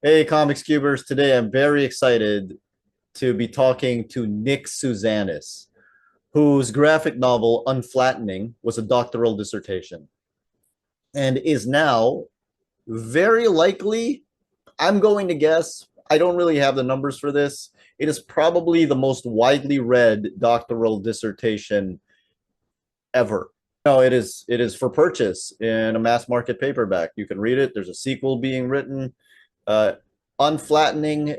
Hey, Comics Cubers. Today I'm very excited to be talking to Nick Sousanis, whose graphic novel Unflattening was a doctoral dissertation and is now very likely, I'm going to guess, I don't really have the numbers for this. It is probably the most widely read doctoral dissertation ever. No, it is for purchase in a mass market paperback. You can read it. There's a sequel being written. Uh, Unflattening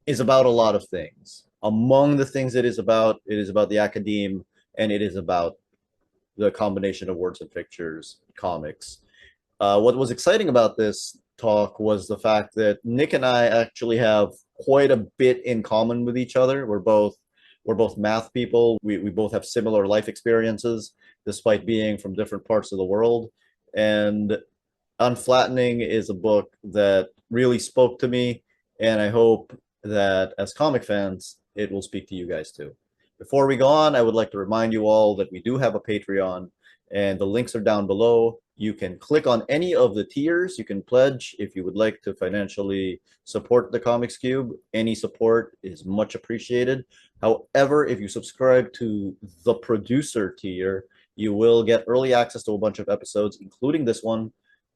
is about a lot of things. Among the things it is about the academe, and it is about the combination of words and pictures, comics. What was exciting about this talk was the fact that Nick and I actually have quite a bit in common with each other. We're both math people. We both have similar life experiences, despite being from different parts of the world. And Unflattening is a book that really spoke to me, and I hope that as comic fans, it will speak to you guys too. Before we go on, I would like to remind you all that we do have a Patreon, and the links are down below. You can click on any of the tiers. You can pledge if you would like to financially support the Comics Cube. Any support is much appreciated. However, if you subscribe to the producer tier, you will get early access to a bunch of episodes, including this one,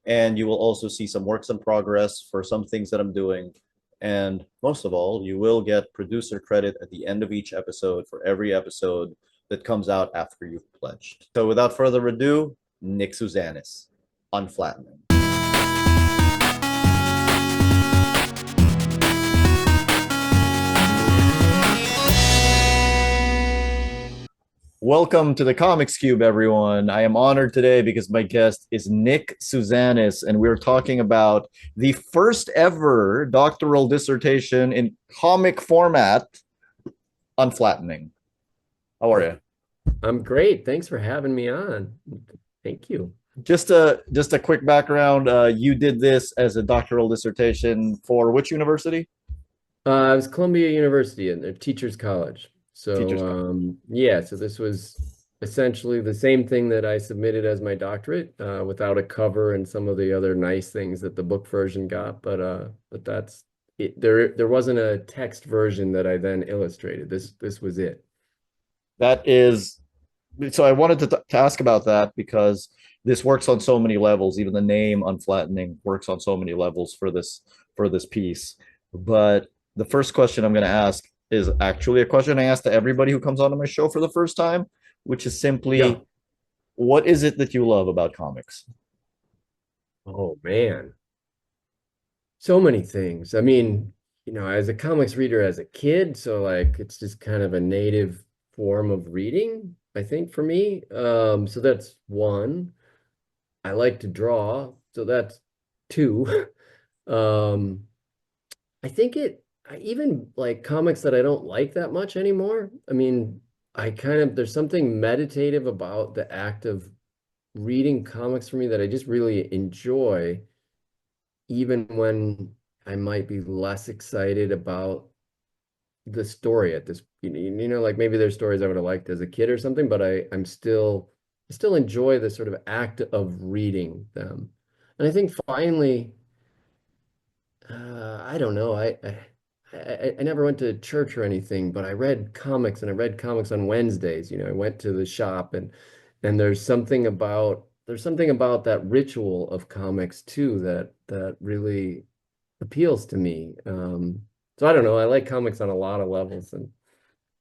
and you will also see some works in progress for some things that I'm doing. And most of all, you will get producer credit at the end of each episode for every episode that comes out after you've pledged. So without further ado, Nick Sousanis, Unflattening. Welcome to the Comics Cube, everyone. I am honored today because my guest is Nick Sousanis, and we're talking about the first ever doctoral dissertation in comic format, Unflattening. How are you? I'm great. Thanks for having me on. Thank you. Just a quick background. You did this as a doctoral dissertation for which university? I was Columbia University in their Teachers College. So Teachers College. yeah, so this was essentially the same thing that I submitted as my doctorate, without a cover and some of the other nice things that the book version got. But that's it. There wasn't a text version that I then illustrated. This was it. That is so I wanted to ask about that because this works on so many levels. Even the name Unflattening works on so many levels for this piece. But the first question I'm going to ask is actually a question I ask to everybody who comes onto my show for the first time, which is Yeah. simply, what is it that you love about comics? Oh man. So many things. I mean, as a comics reader as a kid, so like it's just kind of a native form of reading, I think for me. So that's one. I like to draw, so that's two. Um, I think even like comics that I don't like that much anymore. I mean, there's something meditative about the act of reading comics for me that I just really enjoy even when I might be less excited about the story at this, like maybe there's stories I would have liked as a kid or something, but I still enjoy the sort of act of reading them. And I think finally, I don't know, I never went to church or anything, but I read comics and I read comics on Wednesdays. I went to the shop and there's something about that ritual of comics too that really appeals to me. So I don't know. I like comics on a lot of levels, and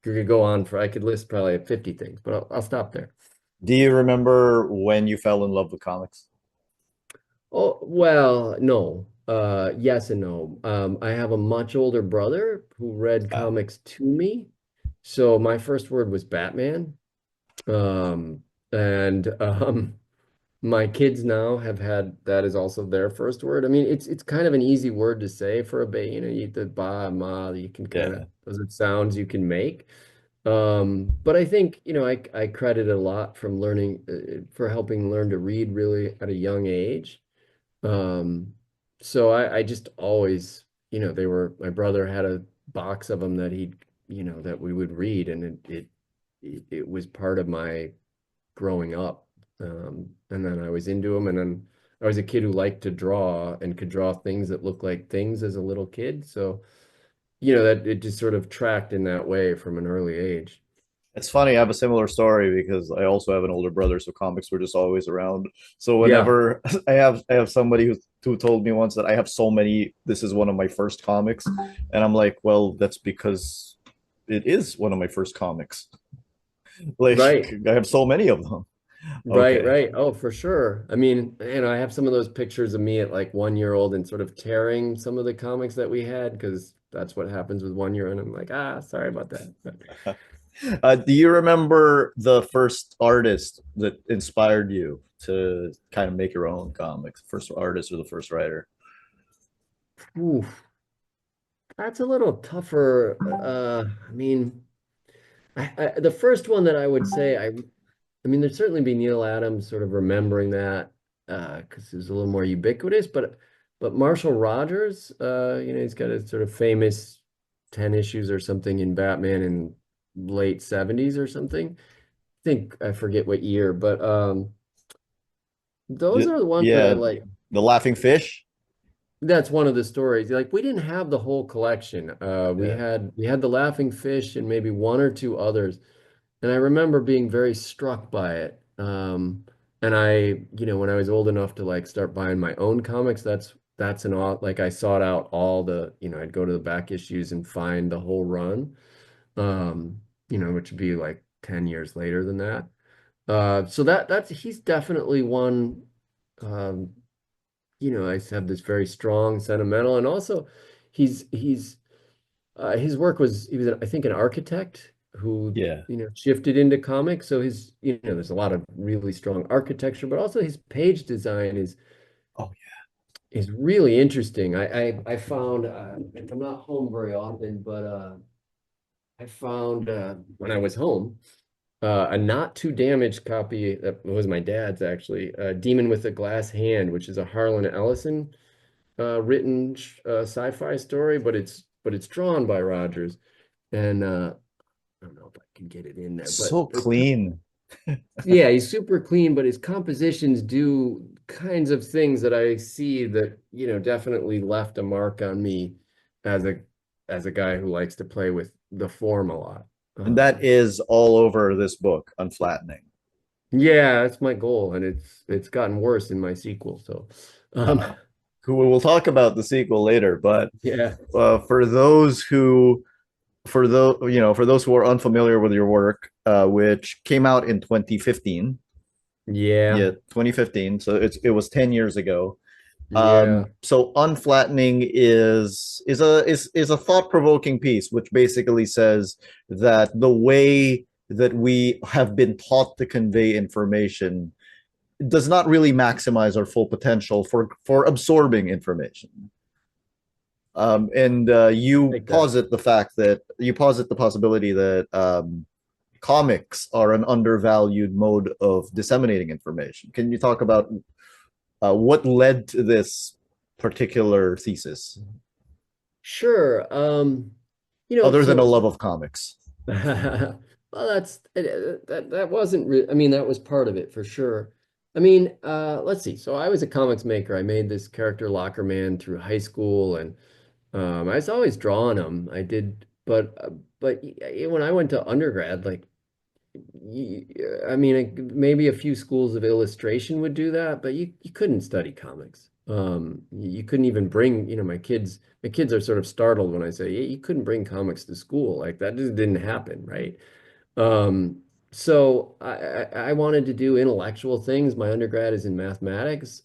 I could list probably 50 things, but I'll stop there. Do you remember when you fell in love with comics? Oh, well, no. Yes and no. I have a much older brother who read Ah, comics to me. So my first word was Batman. Um, and my kids now have had that is also their first word. I mean, it's kind of an easy word to say for a baby. You the ba ma, you can kind of yeah. those are sounds you can make. But I think, I credit a lot from learning for helping learn to read really at a young age. Um, so I just always, my brother had a box of them that we would read, and it was part of my growing up. And then I was into them, and then I was a kid who liked to draw and could draw things that look like things as a little kid. So, that it just sort of tracked in that way from an early age. It's funny, I have a similar story because I also have an older brother, so comics were just always around. So Yeah, whenever I have somebody who told me once that I have so many, this is one of my first comics, and I'm like, well, that's because it is one of my first comics. Like right. I have so many of them. Right, Okay. right. Oh, for sure. I mean, I have some of those pictures of me at like 1 year old and sort of tearing some of the comics that we had because that's what happens with 1 year. And I'm like, sorry about that. Do you remember the first artist that inspired you to kind of make your own comics? First artist or the first writer? Ooh, that's a little tougher. I mean, the first one that I would say, I mean, there'd certainly be Neil Adams sort of remembering that because it was a little more ubiquitous, but Marshall Rogers, he's got a sort of famous 10 issues or something in Batman in late 70s or something. I forget what year, but those are the ones that I Yeah, like. the laughing fish. That's one of the stories. Like we didn't have the whole collection. Yeah. We had the Laughing Fish and maybe one or two others. And I remember being very struck by it. And when I was old enough to like start buying my own comics, that's an odd like I sought out all the, I'd go to the back issues and find the whole run. Which would be like 10 years later than that. So that's he's definitely one um, I have this very strong sentimental and also he's his work was he was I think an architect who Yeah. shifted into comics. So there's a lot of really strong architecture, but also his page design Oh, is really interesting. I found I'm not home very often, but I found when I was home a not too damaged copy that was my dad's actually, Demon with a Glass Hand, which is a Harlan Ellison written sci-fi story, but it's drawn by Rogers. And I don't know if I can get it in there, but so clean. yeah, he's super clean, but his compositions do kinds of things that I see that, definitely left a mark on me as a as a guy who likes to play with the form a lot. And that is all over this book, Unflattening. Yeah, that's my goal, and it's gotten worse in my sequel. So, um, Uh, who we'll talk about the sequel later, but yeah, for those who for those who are unfamiliar with your work, which came out in 2015. yeah, Yeah, 2015. So it was 10 years ago. yeah. So unflattening is a thought-provoking piece, which basically says that the way that we have been taught to convey information does not really maximize our full potential for absorbing information. And Like that. you posit the possibility that comics are an undervalued mode of disseminating information. Can you talk about what led to this particular thesis, Sure. other than a So love of comics? well, that wasn't I mean, that was part of it for sure. I mean, let's see. So I was a comics maker. I made this character Lockerman through high school, and I was always drawing them. I did, but when I went to undergrad, like I mean, maybe a few schools of illustration would do that, but you couldn't study comics. You couldn't even bring, my kids are sort of startled when I say, "Yeah, you couldn't bring comics to school." Like that just didn't happen, right? Um, so I wanted to do intellectual things. My undergrad is in mathematics.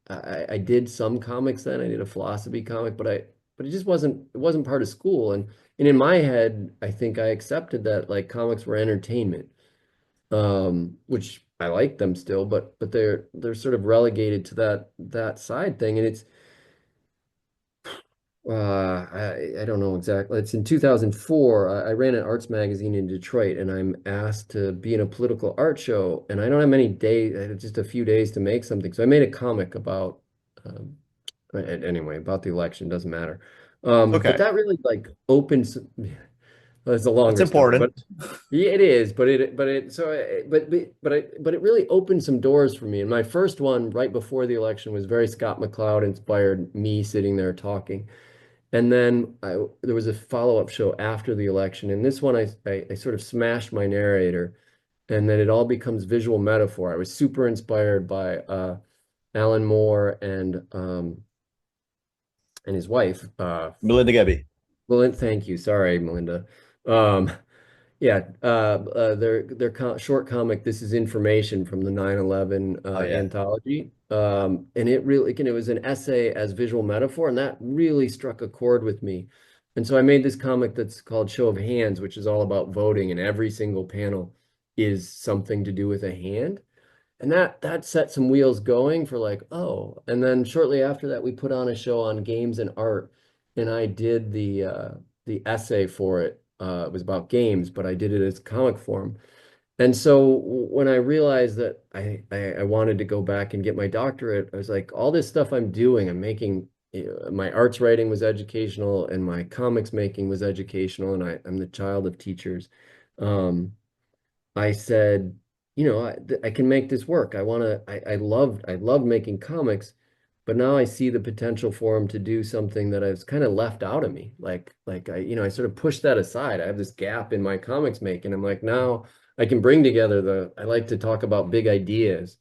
I did some comics then. I did a philosophy comic, but it wasn't part of school. And in my head, I think I accepted that like comics were entertainment, which I like them still, but they're sort of relegated to that side thing. And it's I don't know exactly. It's in 2004. I ran an arts magazine in Detroit, and I'm asked to be in a political art show, and I don't have many days, just a few days to make something. So I made a comic about, um, anyway, about the election. Doesn't matter. But Okay. that really like opens. It's a That's longer story, but important. yeah, it is. But it really opened some doors for me. And my first one right before the election was very Scott McCloud inspired, me sitting there talking. And then there was a follow-up show after the election. And this one, I sort of smashed my narrator, and then it all becomes visual metaphor. I was super inspired by Alan Moore and his wife. Melinda Gebbie. Well, thank you. Sorry, Melinda. Um, yeah, their short comic, This is Information, from the 9/11 Oh yeah. anthology. And it really, again, it was an essay as visual metaphor, and that really struck a chord with me. And so I made this comic that's called Show of Hands, which is all about voting, and every single panel is something to do with a hand. And that set some wheels going for like, oh. And then shortly after that, we put on a show on games and art, and I did the essay for it. It was about games, but I did it as comic form. And so when I realized that I wanted to go back and get my doctorate, I was like, all this stuff I'm doing, I'm making, my arts writing was educational and my comics making was educational, and I'm the child of teachers. Um, I said, I can make this work. I loved making comics, but now I see the potential for them to do something that I was kind of left out of me. Like I sort of pushed that aside. I have this gap in my comics making. I'm like, now I can bring together I like to talk about big ideas,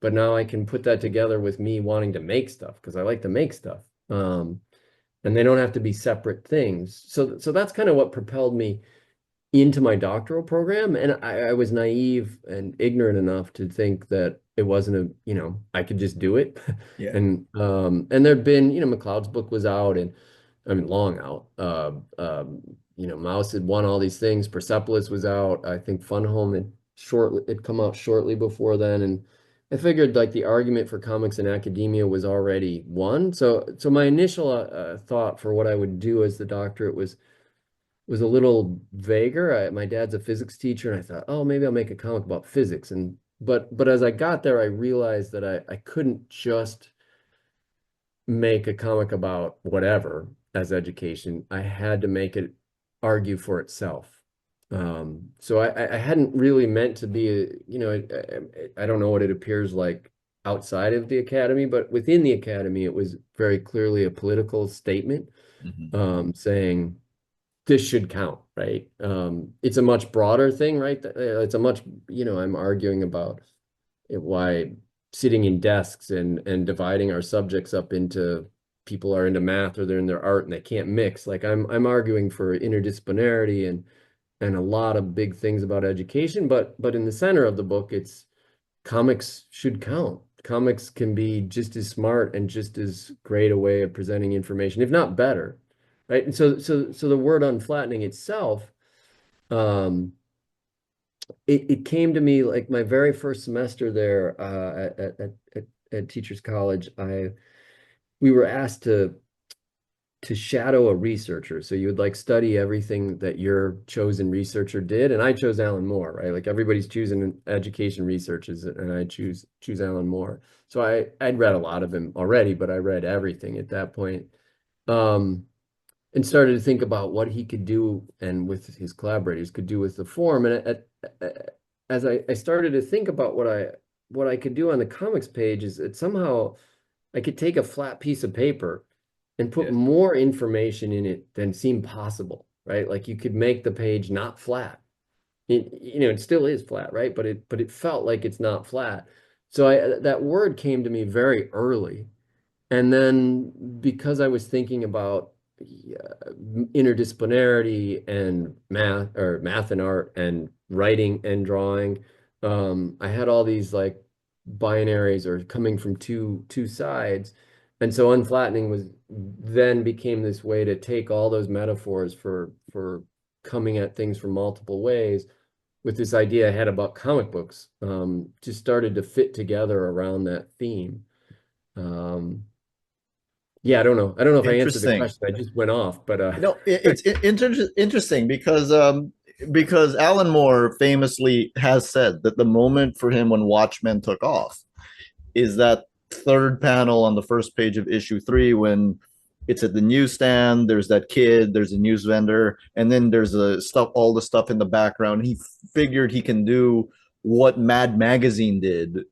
but now I can put that together with me wanting to make stuff because I like to make stuff. And they don't have to be separate things. So that's kind of what propelled me into my doctoral program. And I was naive and ignorant enough to think that it wasn't I could just do it. Yeah. And there'd been, McLeod's book was out, and I mean long out. Mouse had won all these things. Persepolis was out. I think Fun Home had come out shortly before then. And I figured like the argument for comics in academia was already won. So my initial thought for what I would do as the doctorate was a little vaguer. My dad's a physics teacher, and I thought, oh, maybe I'll make a comic about physics. But as I got there, I realized that I couldn't just make a comic about whatever as education. I had to make it argue for itself. So I hadn't really meant to be I don't know what it appears like outside of the academy, but within the academy, it was very clearly a political statement, Mhm. saying this should count, right? It's a much broader thing, right? It's a much, I'm arguing about why sitting in desks and dividing our subjects up into people are into math or they're in their art and they can't mix. Like I'm arguing for interdisciplinarity and a lot of big things about education, but in the center of the book, it's comics should count. Comics can be just as smart and just as great a way of presenting information, if not better, right? And so the word unflattening itself, um, it came to me like my very first semester there at Teachers College. We were asked to shadow a researcher. So you would like study everything that your chosen researcher did. And I chose Alan Moore, right? Like everybody's choosing education researches, and I choose Alan Moore. So I'd read a lot of him already, but I read everything at that point. And started to think about what he could do and with his collaborators could do with the form. And as I started to think about what I could do on the comics page, is that somehow I could take a flat piece of paper and put Yeah. more information in it than seemed possible, right? Like you could make the page not flat. It still is flat, right? But it felt like it's not flat. So that word came to me very early. And then because I was thinking about interdisciplinarity and math and art and writing and drawing, I had all these like binaries or coming from two sides. And so unflattening was then became this way to take all those metaphors for coming at things from multiple ways, with this idea I had about comic books, just started to fit together around that theme. Um, yeah, I don't know. I don't know if I answered the Interesting. question. I just went off, but It's interesting because Alan Moore famously has said that the moment for him when Watchmen took off is that third panel on the first page of issue 3 when it's at the newsstand. There's that kid. There's a news vendor, and then there's the stuff, all the stuff in the background. He figured he can do what Mad Magazine did,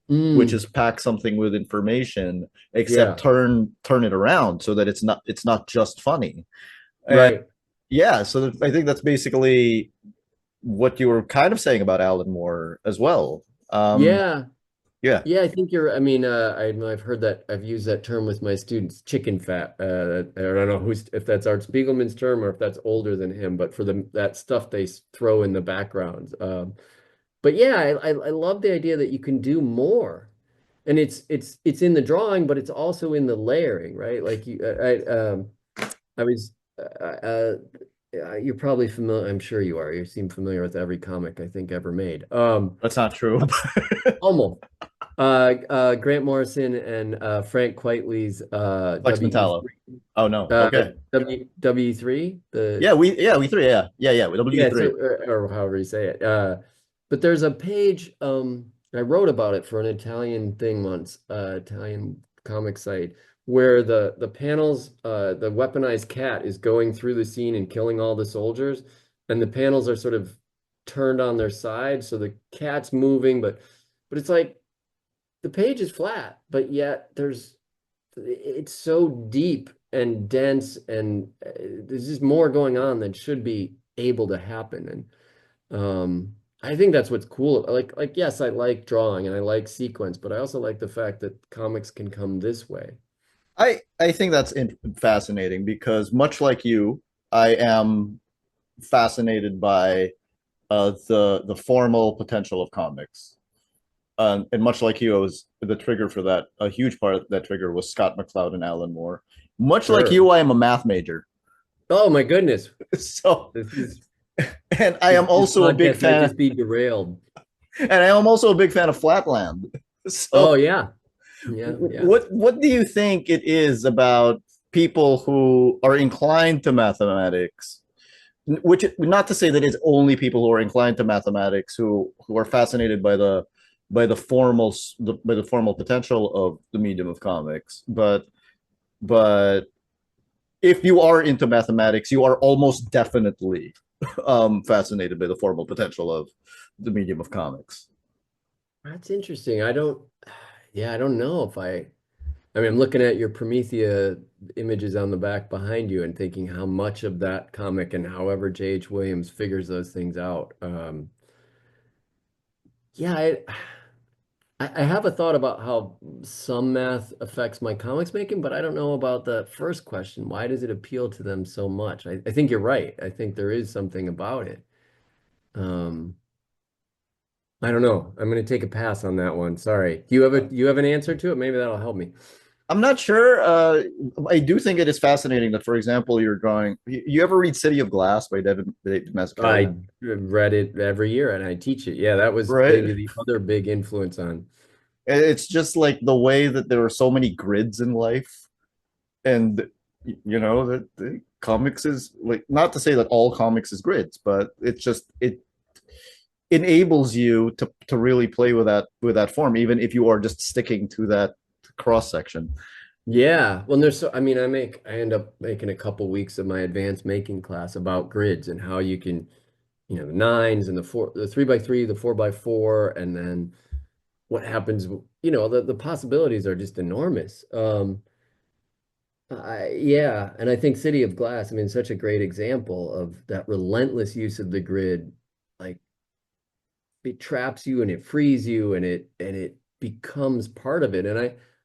which is Mm, pack something with information, except yeah, turn it around so that it's not just funny. And right. yeah, so I think that's basically what you were kind of saying about Alan Moore as well. Um, Yeah. yeah, Yeah, I think you're, I mean, I've heard that, I've used that term with my students, chicken fat. I don't know if that's Art Spiegelman's term or if that's older than him, but for that stuff they throw in the backgrounds. But yeah, I love the idea that you can do more. And it's in the drawing, but it's also in the layering, right? Like I was you're probably familiar, I'm sure you are. You seem familiar with every comic I think ever made. that's not true. Almost. Grant Morrison and Frank Quitely's Flex Mentallo. WE3. Oh no. Okay. WE3, the We three. Yeah. W yeah, so three. or however you say it. But there's a page I wrote about it for an Italian thing once, Italian comic site, where the panels, the weaponized cat is going through the scene and killing all the soldiers, and the panels are sort of turned on their side, so the cat's moving, but it's like the page is flat, but yet it's so deep and dense, and there's just more going on that should be able to happen. And I think that's what's cool. Like yes, I like drawing and I like sequence, but I also like the fact that comics can come this way. I think that's fascinating because much like you, I am fascinated by the formal potential of comics. And much like you, I was the trigger for that. A huge part of that trigger was Scott McCloud and Alan Moore. Much like Sure. you, I am a math major. Oh my goodness. So, This is and I am this also a big podcast might just fan, be derailed. and I am also a big fan of Flatland. Oh So, yeah. Yeah, yeah. what do you think it is about people who are inclined to mathematics? Which, not to say that it's only people who are inclined to mathematics who are fascinated by the formal potential of the medium of comics, but if you are into mathematics, you are almost definitely fascinated by the formal potential of the medium of comics. That's interesting. Yeah, I don't know if I mean, I'm looking at your Promethea images on the back behind you and thinking how much of that comic and however J.H. Williams figures those things out. Yeah, I have a thought about how some math affects my comics making, but I don't know about the first question. Why does it appeal to them so much? I think you're right. I think there is something about it. Um, I don't know. I'm going to take a pass on that one. Sorry. You have an answer to it? Maybe that'll help me. I'm not sure. I do think it is fascinating that, for example, you're drawing. You ever read City of Glass by David Mazzucchelli? I read it every year and I teach it. Yeah, that was Right. maybe the other big influence on. It's just like the way that there are so many grids in life, and that the comics is like, not to say that all comics is grids, but it enables you to really play with that form, even if you are just sticking to that cross section. Yeah, well, I mean, I end up making a couple weeks of my advanced making class about grids and how you can, the nines and the 3x3, the 4x4, and then what happens, the possibilities are just enormous. Yeah, and I think City of Glass, I mean, such a great example of that relentless use of the grid. Like it traps you and it frees you and it becomes part of it. And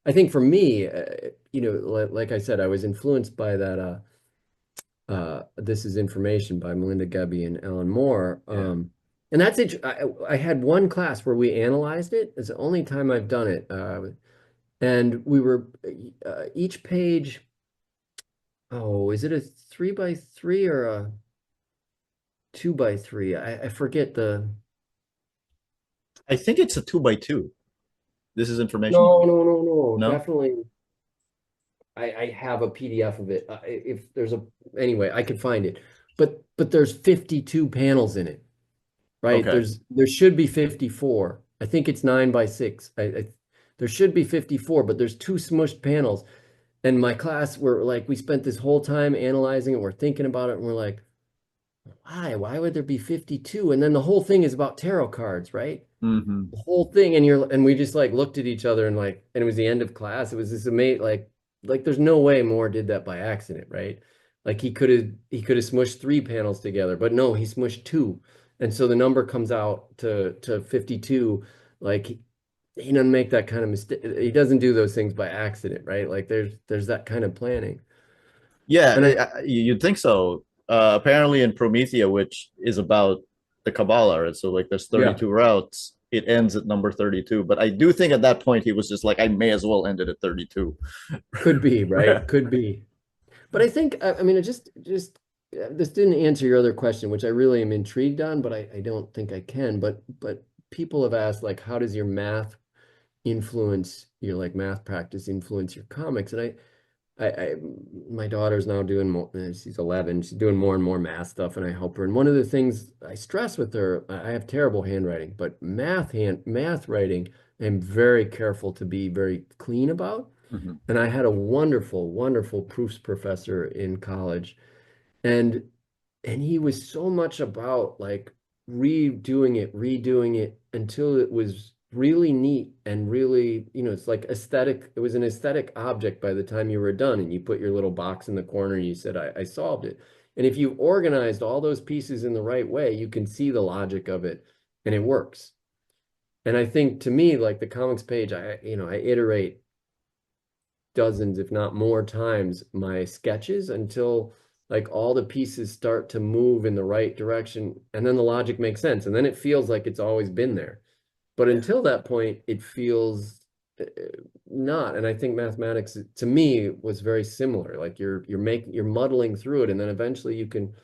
I think for me, like I said, I was influenced by that This Is Information by Melinda Gebbie and Alan Moore. Yeah. And that's it. I had one class where we analyzed it. It's the only time I've done it. And we were each page. Oh, is it a 3x3 or a 2x3? I forget the. I think it's a 2x2. This is information. No. No. Definitely. I have a PDF of it. If there's anyway, I can find it. But there's 52 panels in it, right? Okay. There should be 54. I think it's 9 by 6. There should be 54, but there's two smushed panels. And my class, we're like, we spent this whole time analyzing it, we're thinking about it, and we're like, why would there be 52? And then the whole thing is about tarot cards, right? Hmm. The whole thing, and we just like looked at each other and like, and it was the end of class. It was this amazing, like there's no way Moore did that by accident, right? Like he could have smushed three panels together, but no, he smushed two. And so the number comes out to 52. Like he doesn't make that kind of mistake. He doesn't do those things by accident, right? Like there's that kind of planning. Yeah, And I you'd think so. Apparently in Promethea, which is about the Kabbalah, right? So like there's Yeah, 32 routes. It ends at number 32. But I do think at that point he was just like, I may as well end it at 32. could be, right? Could be. But I think, I mean, it just this didn't answer your other question, which I really am intrigued on, but I don't think I can. But people have asked, like, how does your math influence your like math practice influence your comics? And I my daughter's now doing more, she's 11, she's doing more and more math stuff, and I help her. And one of the things I stress with her, I have terrible handwriting, but math writing, I'm very careful to be very clean about. Mhm. And I had a wonderful, wonderful proofs professor in college. And he was so much about like redoing it until it was really neat and really, it's like aesthetic. It was an aesthetic object by the time you were done, and you put your little box in the corner and you said, I solved it. And if you organized all those pieces in the right way, you can see the logic of it and it works. And I think to me, like the comics page, I iterate dozens, if not more times, my sketches until like all the pieces start to move in the right direction. And then the logic makes sense. And then it feels like it's always been there. But Yeah. until that point, it feels not. And I think mathematics to me was very similar. Like you're muddling through it, and then eventually you can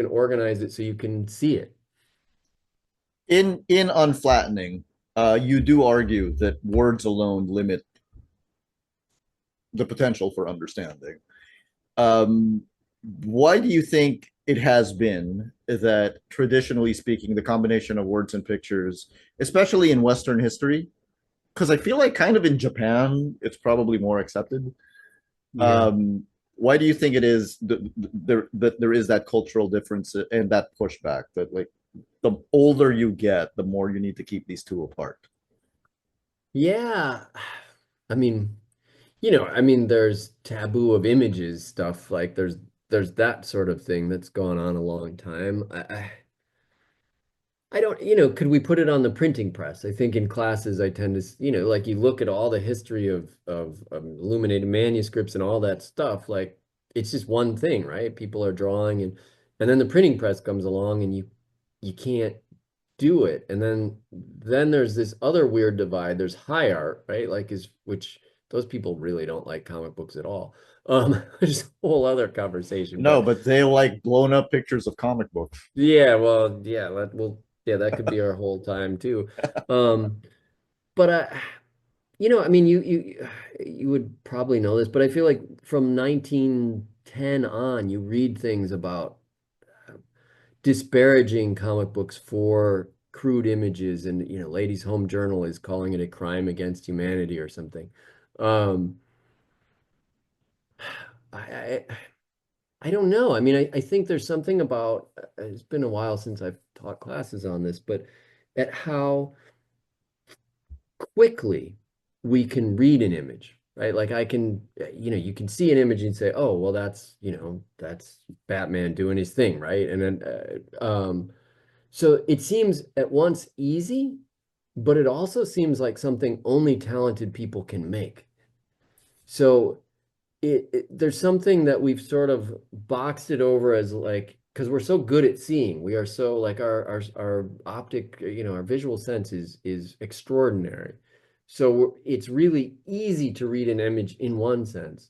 organize it so you can see it. In unflattening, you do argue that words alone limit the potential for understanding. Um, why do you think it has been that, traditionally speaking, the combination of words and pictures, especially in Western history, because I feel like kind of in Japan, it's probably more accepted. Yeah. Um, why do you think it is that there is that cultural difference and that pushback that like the older you get, the more you need to keep these two apart? Yeah. I mean, there's taboo of images stuff. Like there's that sort of thing that's gone on a long time. I don't, could we put it on the printing press? I think in classes I tend to, like you look at all the history of illuminated manuscripts and all that stuff, like it's just one thing, right? People are drawing, and then the printing press comes along and you can't do it. And then there's this other weird divide. There's high art, right? Like which those people really don't like comic books at all. Which is a whole other conversation. No, But but they like blown up pictures of comic books. yeah, well, yeah, yeah, that could be our whole time too. Um, but I mean, you would probably know this, but I feel like from 1910 on, you read things about disparaging comic books for crude images, and Ladies' Home Journal is calling it a crime against humanity or something. Um, I, I I don't know. I mean, I think there's something about it's been a while since I've taught classes on this, but at how quickly we can read an image, right? Like I can, you can see an image and say, oh, well, that's Batman doing his thing, right? And then, so it seems at once easy, but it also seems like something only talented people can make. So there's something that we've sort of boxed it over as like because we're so good at seeing, we are so like our optic, our visual sense is extraordinary. So it's really easy to read an image in one sense,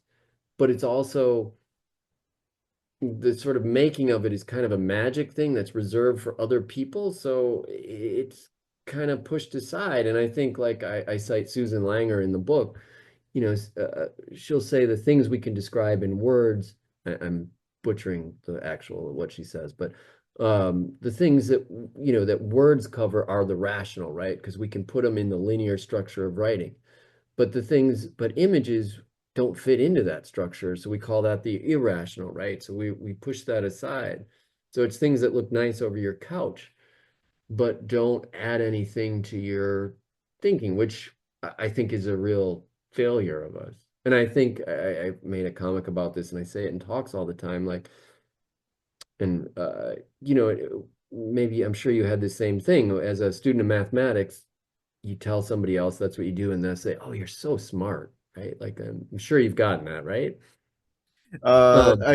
but it's also the sort of making of it is kind of a magic thing that's reserved for other people. So it's kind of pushed aside. And I think like I cite Susan Langer in the book, she'll say the things we can describe in words. I'm butchering the actual what she says, but the things that that words cover are the rational, right? Because we can put them in the linear structure of writing. But images don't fit into that structure. So we call that the irrational, right? So we push that aside. So it's things that look nice over your couch, but don't add anything to your thinking, which I think is a real failure of us. And I think I made a comic about this, and I say it in talks all the time, like, and you know, maybe I'm sure you had the same thing as a student of mathematics. You tell somebody else that's what you do, and they'll say, "Oh, you're so smart," right? Like I'm sure you've gotten that, right?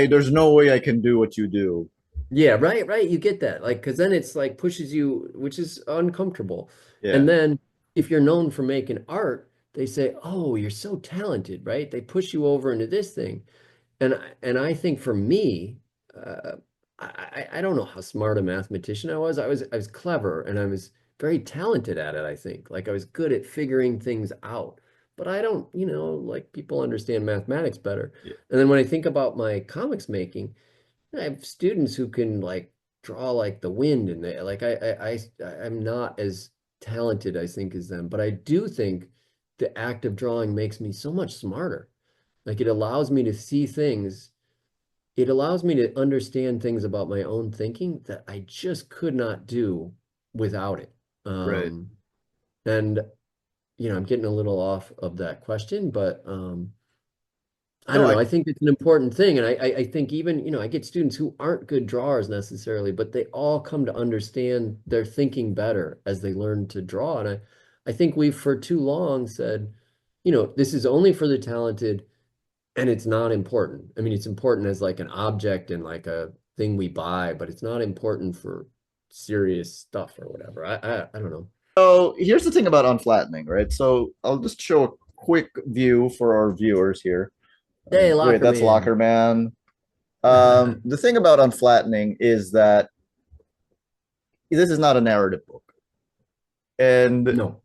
There's no way I can do what you do. Yeah, right, right. You get that. Like, because then it's like pushes you, which is uncomfortable. Yeah, And then if you're known for making art, they say, "Oh, you're so talented," right? They push you over into this thing. And I think for me, uh, I don't know how smart a mathematician I was. I was clever and I was very talented at it, I think. Like I was good at figuring things out. But I don't, like people understand mathematics better. yeah. And then when I think about my comics making, I have students who can like draw like the wind and they like I'm not as talented, I think, as them, but I do think the act of drawing makes me so much smarter. Like it allows me to see things, it allows me to understand things about my own thinking that I just could not do without it. Right. And I'm getting a little off of that question, but I No, don't know. I I think it's an important thing. And I think even, I get students who aren't good drawers necessarily, but they all come to understand their thinking better as they learn to draw. And I think we've for too long said, this is only for the talented and it's not important. I mean, it's important as like an object and like a thing we buy, but it's not important for serious stuff or whatever. I don't know. So here's the thing about unflattening, right? So I'll just show a quick view for our viewers here. Hey, Wait, Locker that's Man. Locker Man. The thing about unflattening is that this is not a narrative book, and No.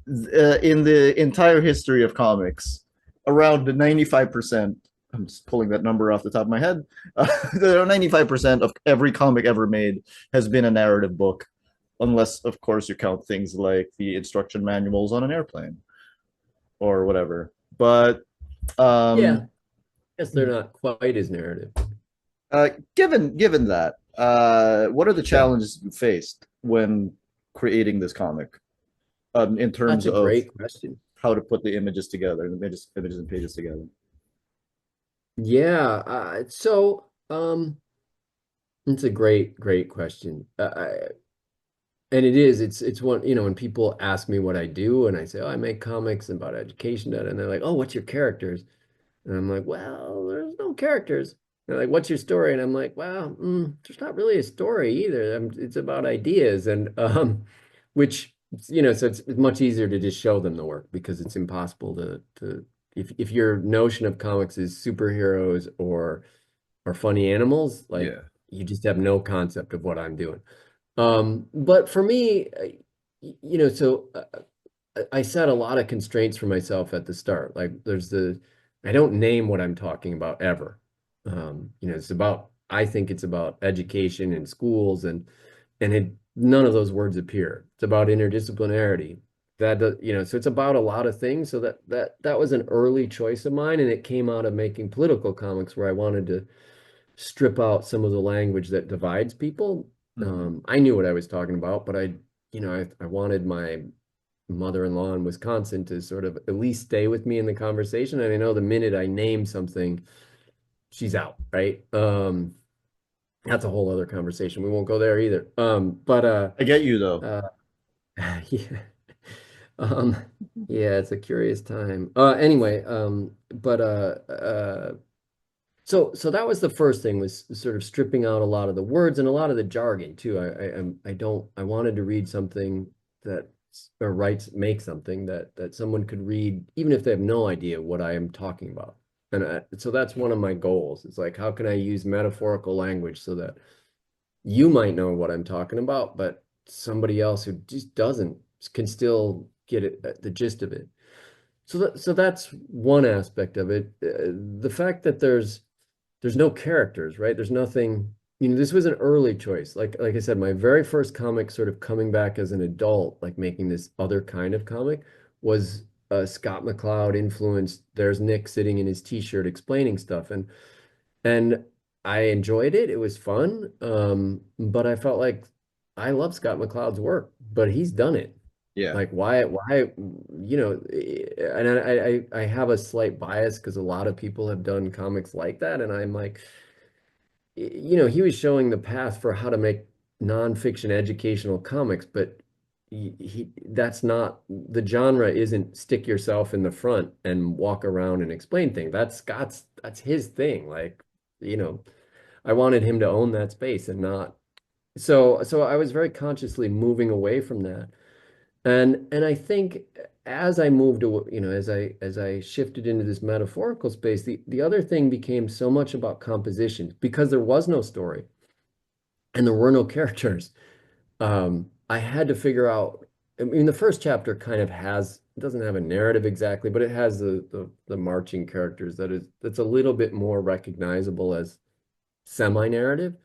in the entire history of comics, around 95%, I'm just pulling that number off the top of my head, 95% of every comic ever made has been a narrative book, unless, of course, you count things like the instruction manuals on an airplane or whatever. But Yeah. um, Guess they're not quite as narrative. given that, what are the Yeah. challenges you faced when creating this comic in That's terms a of great question. how to put the images together, the images and pages together? Yeah. It's a great, great question. And it's one, when people ask me what I do and I say, oh, I make comics about education data, and they're like, oh, what's your characters? And I'm like, well, there's no characters. They're like, what's your story? And I'm like, well, there's not really a story either. It's about ideas. And which, so it's much easier to just show them the work because it's impossible to if your notion of comics is superheroes or funny animals, like Yeah. you just have no concept of what I'm doing. But for me, I set a lot of constraints for myself at the start. Like I don't name what I'm talking about ever. I think it's about education and schools and none of those words appear. It's about interdisciplinarity. So it's about a lot of things. So that was an early choice of mine, and it came out of making political comics where I wanted to strip out some of the language that divides people. Mhm. I knew what I was talking about, but I wanted my mother-in-law in Wisconsin to sort of at least stay with me in the conversation. And I know the minute I name something, she's out, right? That's a whole other conversation. We won't go there either. But I get you though. uh yeah. Um yeah, it's a curious time. Anyway, but so that was the first thing, was sort of stripping out a lot of the words and a lot of the jargon too. I wanted to read something that or make something that someone could read even if they have no idea what I am talking about. And so that's one of my goals. It's like, how can I use metaphorical language so that you might know what I'm talking about, but somebody else who just doesn't can still get it, the gist of it. So that's one aspect of it. The fact that there's no characters, right? There's nothing, this was an early choice. Like I said, my very first comic sort of coming back as an adult, like making this other kind of comic was Scott McCloud influenced. There's Nick sitting in his t-shirt explaining stuff, and I enjoyed it. It was fun. But I felt like I love Scott McCloud's work, but he's done it. Yeah. Like and I have a slight bias because a lot of people have done comics like that, and I'm like, he was showing the path for how to make nonfiction educational comics, but that's not the genre isn't stick yourself in the front and walk around and explain things. That's his thing. Like, you know, I wanted him to own that space and not so I was very consciously moving away from that. And I think as I moved away, as I shifted into this metaphorical space, the other thing became so much about composition because there was no story and there were no characters. I had to figure out. I mean, the first chapter kind of it doesn't have a narrative exactly, but it has the marching characters that's a little bit more recognizable as semi-narrative.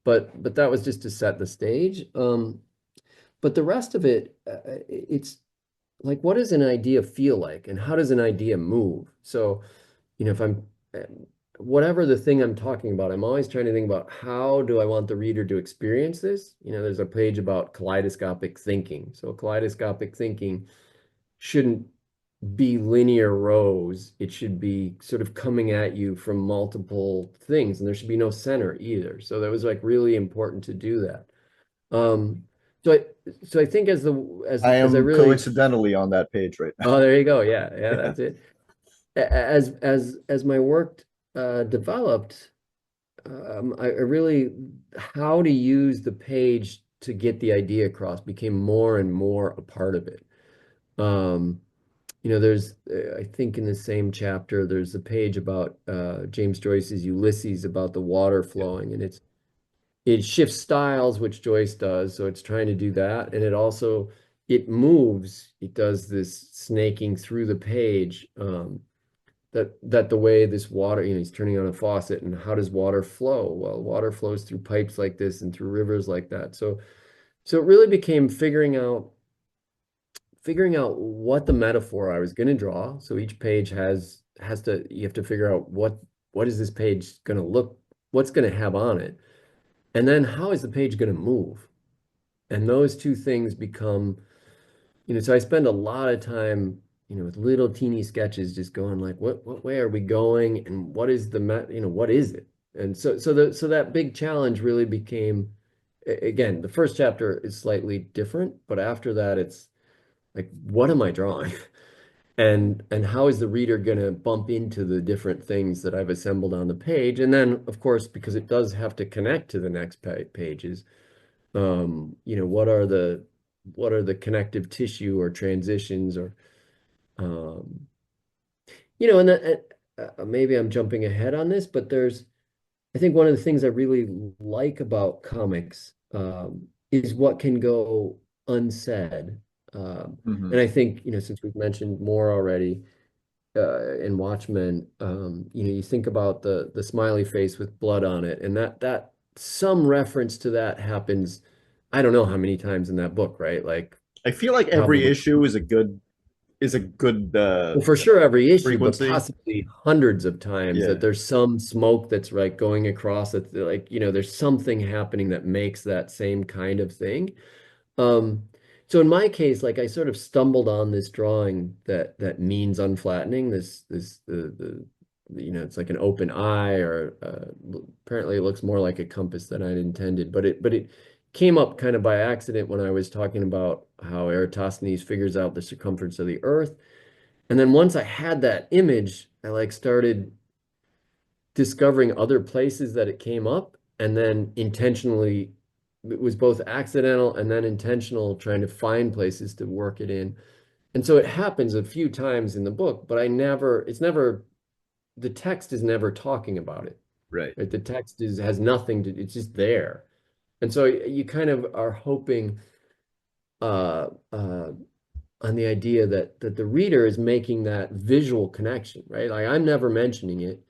But that was just to set the stage. But the rest of it, it's like, what does an idea feel like, and how does an idea move? So, if I'm whatever the thing I'm talking about, I'm always trying to think about how do I want the reader to experience this? There's a page about kaleidoscopic thinking. So kaleidoscopic thinking shouldn't be linear rows. It should be sort of coming at you from multiple things, and there should be no center either. So that was like really important to do that. Um, so I so I think I as I am really coincidentally on that page right now. oh, there you go. Yeah, yeah, Yeah. that's it. As my work developed, I really how to use the page to get the idea across became more and more a part of it. Um, there's I think in the same chapter there's a page about James Joyce's Ulysses about the water flowing, and it shifts styles, which Joyce does, so it's trying to do that, and it moves. It does this snaking through the page. That the way this water, he's turning on a faucet, and how does water flow? Well, water flows through pipes like this and through rivers like that. So it really became figuring out what the metaphor I was going to draw. So each page you have to figure out what is this page going to look, what's going to have on it, and then how is the page going to move? And those two things become, so I spend a lot of time, with little teeny sketches, just going like, what way are we going, and what is what is it? And so that big challenge really became, again, the first chapter is slightly different, but after that, it's like, what am I drawing? And how is the reader going to bump into the different things that I've assembled on the page? And then, of course, because it does have to connect to the next pages, what are the connective tissue or transitions or um, and maybe I'm jumping ahead on this, but I think one of the things I really like about comics is what can go unsaid. And Mhm. I think, since we've mentioned more already in Watchmen, you think about the smiley face with blood on it, and that some reference to that happens, I don't know how many times in that book, right? Like I feel like every probably, issue is a good well, for sure every issue, but frequency. possibly hundreds of times that Yeah. there's some smoke that's like going across it, like, there's something happening that makes that same kind of thing. Um, so in my case, like I sort of stumbled on this drawing that means unflattening. It's like an open eye, or apparently it looks more like a compass than I'd intended. But it came up kind of by accident when I was talking about how Eratosthenes figures out the circumference of the Earth. And then once I had that image, I like started discovering other places that it came up, and then intentionally, it was both accidental and then intentional, trying to find places to work it in. And so it happens a few times in the book, but the text is never talking about it, Right. right? The text has nothing to, it's just there. And so you kind of are hoping uh, uh, on the idea that the reader is making that visual connection, right? Like I'm never mentioning it.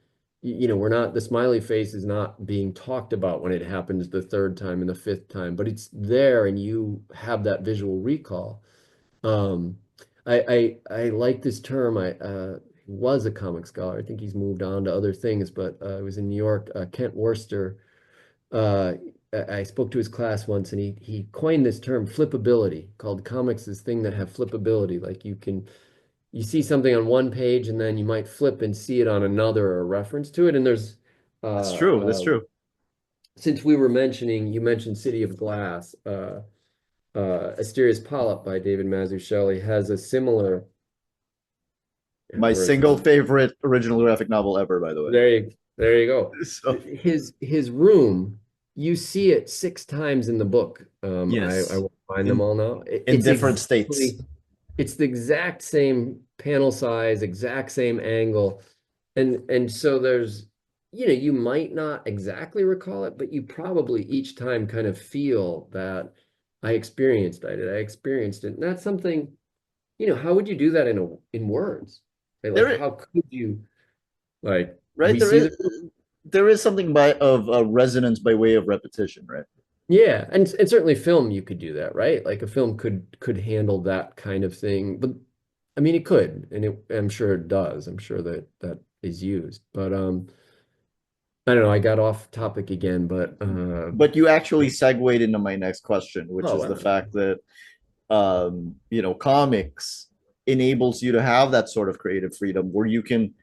We're not, the smiley face is not being talked about when it happens the third time and the fifth time, but it's there and you have that visual recall. Um, I like this term. He was a comic scholar. I think he's moved on to other things, but I was in New York. Kent Worcester. Uh, I spoke to his class once, and he coined this term flippability, called comics this thing that have flippability. Like you see something on one page, and then you might flip and see it on another or a reference to it. And there's That's uh, true. That's uh, true. since we were mentioning, you mentioned City of Glass. Asterios Polyp by David Mazzucchelli has a similar, My or single favorite original graphic novel ever, by the way. there you go. So His room, you see it 6 times in the book. I yes, won't find them in all now. in different states. It's the exact same panel size, exact same angle. And so there's, you might not exactly recall it, but you probably each time kind of feel that I experienced it. And that's something, how would you do that in words? Right? Like There, how could you like right? we see the There is something of resonance by way of repetition, right? yeah, and certainly film you could do that, right? Like a film could handle that kind of thing. But I mean it could, and I'm sure it does. I'm sure that that is used. But I don't know, I got off topic again, but But you actually segued into my next question, which oh is the wow. fact that comics enables you to have that sort of creative freedom where you can,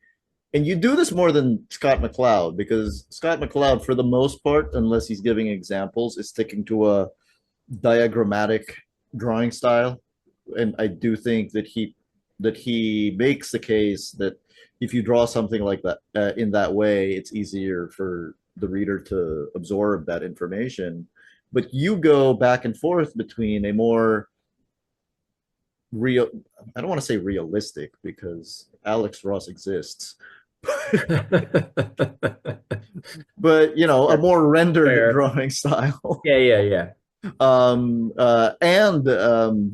and you do this more than Scott McCloud, because Scott McCloud, for the most part, unless he's giving examples, is sticking to a diagrammatic drawing style. And I do think that he makes the case that if you draw something like that in that way, it's easier for the reader to absorb that information. But you go back and forth between a more real, I don't want to say realistic because Alex Ross exists, but a Fair. more rendered Fair. drawing style. Yeah. And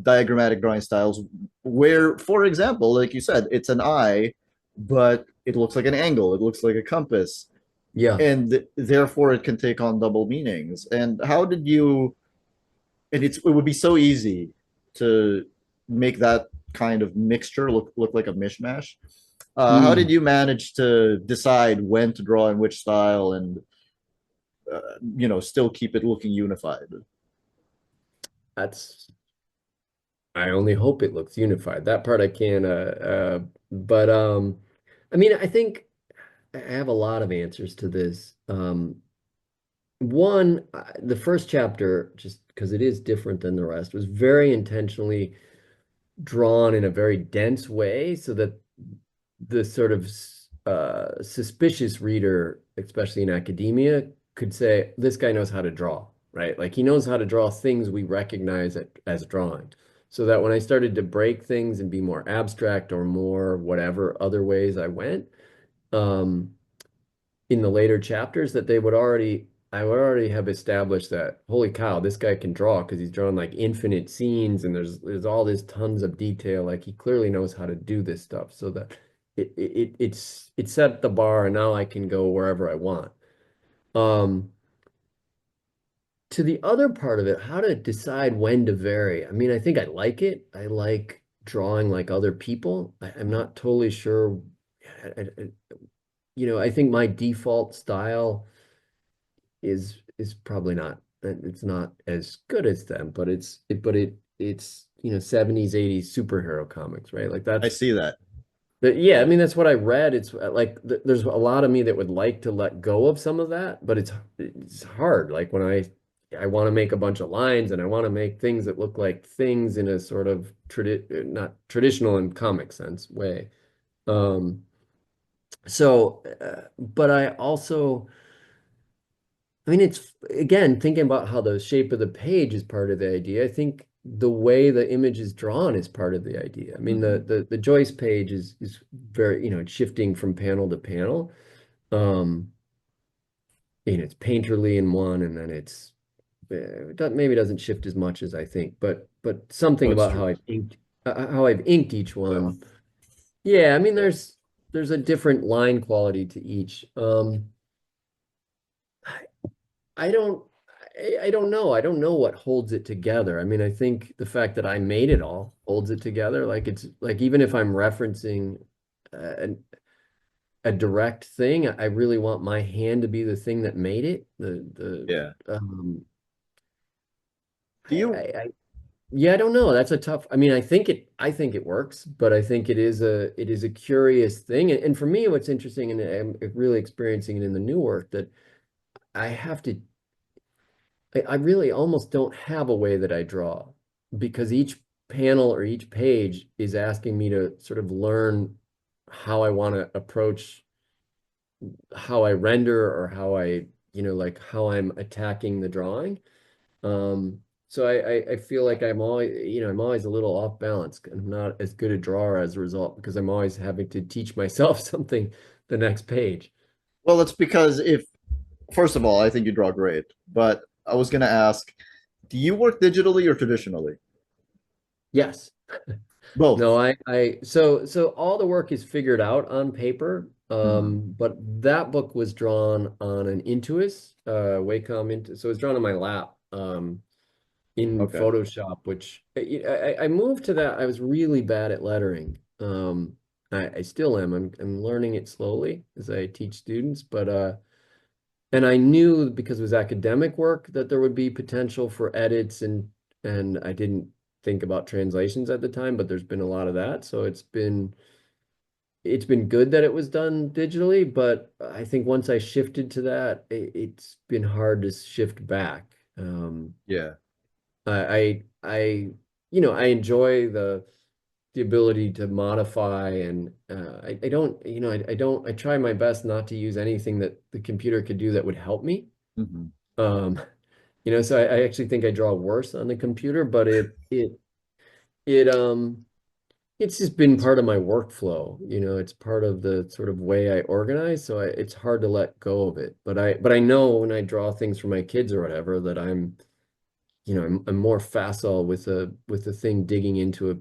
diagrammatic drawing styles where, for example, like you said, it's an eye, but it looks like an angle, it looks like a compass, Yeah. and therefore it can take on double meanings. And how did you, and it would be so easy to make that kind of mixture look like a mishmash. How did Mm, you manage to decide when to draw in which style and still keep it looking unified? that's I only hope it looks unified. That part I can but I mean I think I have a lot of answers to this. One, the first chapter, just because it is different than the rest, was very intentionally drawn in a very dense way so that the sort of suspicious reader, especially in academia, could say, this guy knows how to draw, right? Like he knows how to draw things we recognize as drawing. So that when I started to break things and be more abstract or more whatever other ways I went, um, in the later chapters that I would already have established that holy cow, this guy can draw because he's drawn like infinite scenes and there's all this tons of detail. Like he clearly knows how to do this stuff so that it set the bar and now I can go wherever I want. Um, to the other part of it, how to decide when to vary. I mean, I think I like it. I like drawing like other people. I'm not totally sure. I think my default style is probably not it's not as good as them, but it's 70s, 80s superhero comics, right? Like I that's see that. yeah, I mean that's what I read. It's like there's a lot of me that would like to let go of some of that, but it's hard. Like when I want to make a bunch of lines and I want to make things that look like things in a sort of not traditional in comic sense way. Um, but I also I mean, it's again thinking about how the shape of the page is part of the idea. I think the way the image is drawn is part of the idea. I mean, Mm-hmm. the Joyce page is very, it's shifting from panel to panel. Um, it's painterly in one, and then maybe doesn't shift as much as I think, but Oh, something it's about true. how I've inked each Yeah. one. Yeah, I mean, Yeah. there's a different line quality to each. I don't. I don't know. I don't know what holds it together. I mean, I think the fact that I made it all holds it together. Like it's like even if I'm referencing a, a direct thing, I really want my hand to be the thing that made it. Yeah. Do I, you? I, I yeah, I don't know. That's a tough. I mean, I think it works, but I think it is a curious thing. And for me, what's interesting, and I'm really experiencing it in the new work, that I have to I really almost don't have a way that I draw because each panel or each page is asking me to sort of learn how I want to approach how I render or how I, like how I'm attacking the drawing. So I feel like I'm always, I'm always a little off balance. I'm not as good a drawer as a result because I'm always having to teach myself something the next page. Well, it's because if first of all, I think you draw great, but I was gonna ask, do you work digitally or traditionally? Yes. Both. No, so all the work is figured out on paper. Mhm. But that book was drawn on an Intuos, Wacom Intu, so it's drawn on my lap, in Okay. Photoshop, which I moved to that. I was really bad at lettering. I still am. I'm learning it slowly as I teach students, but and I knew because it was academic work that there would be potential for edits and I didn't think about translations at the time, but there's been a lot of that. So it's been good that it was done digitally, but I think once I shifted to that, it's been hard to shift back. Yeah. I I enjoy the ability to modify and I don't, I try my best not to use anything that the computer could do that would help me. Mhm. Um, so I actually think I draw worse on the computer, but it it's just been part of my workflow. It's part of the sort of way I organize, so it's hard to let go of it. But I know when I draw things for my kids or whatever that I'm more facile with a thing digging into a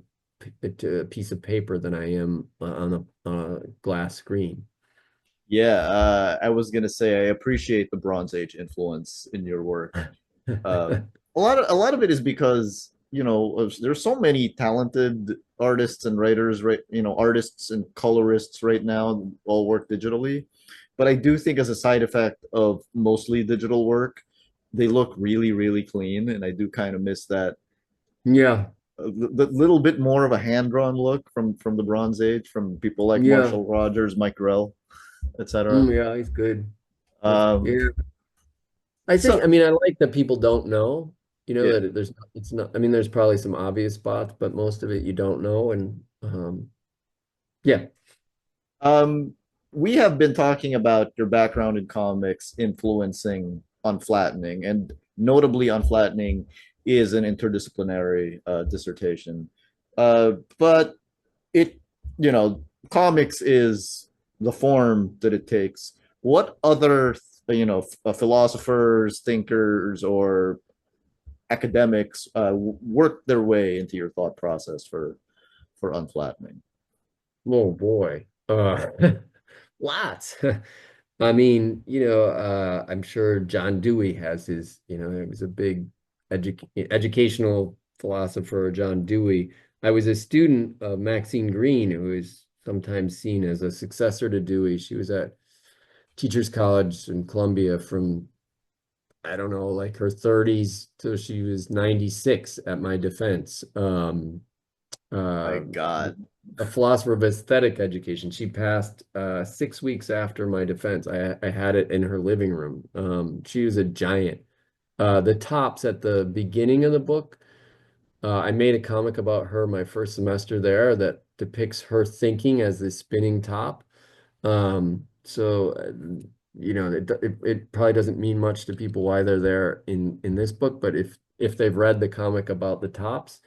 piece of paper than I am on a glass screen. Yeah, I was gonna say I appreciate the Bronze Age influence in your work. A lot of it is because there's so many talented artists and writers, right? Artists and colorists right now all work digitally, but I do think as a side effect of mostly digital work, they look really, really clean, and I do kind of miss that Yeah, the little bit more of a hand-drawn look from the Bronze Age, from people like yeah, Marshall Rogers, Mike Grell, etc. yeah, he's good. Um, Yeah. I think, so I mean, I like that people don't know, yeah. that it's not, I mean, there's probably some obvious spots, but most of it you don't know. And yeah, Um, we have been talking about your background in comics influencing Unflattening, and notably, Unflattening is an interdisciplinary dissertation. But it, comics is the form that it takes. What other, philosophers, thinkers, or academics work their way into your thought process for Unflattening? oh boy. Lots. I mean, I'm sure John Dewey has his, it was a big educational philosopher, John Dewey. I was a student of Maxine Greene, who is sometimes seen as a successor to Dewey. She was at Teachers College in Columbia from, I don't know, like her 30s till she was 96 at my defense. My Uh, God. a philosopher of aesthetic education. She passed 6 weeks after my defense. I had it in her living room. She was a giant. The tops at the beginning of the book, I made a comic about her my first semester there that depicts her thinking as the spinning top. So it probably doesn't mean much to people why they're there in this book, but if they've read the comic about the tops,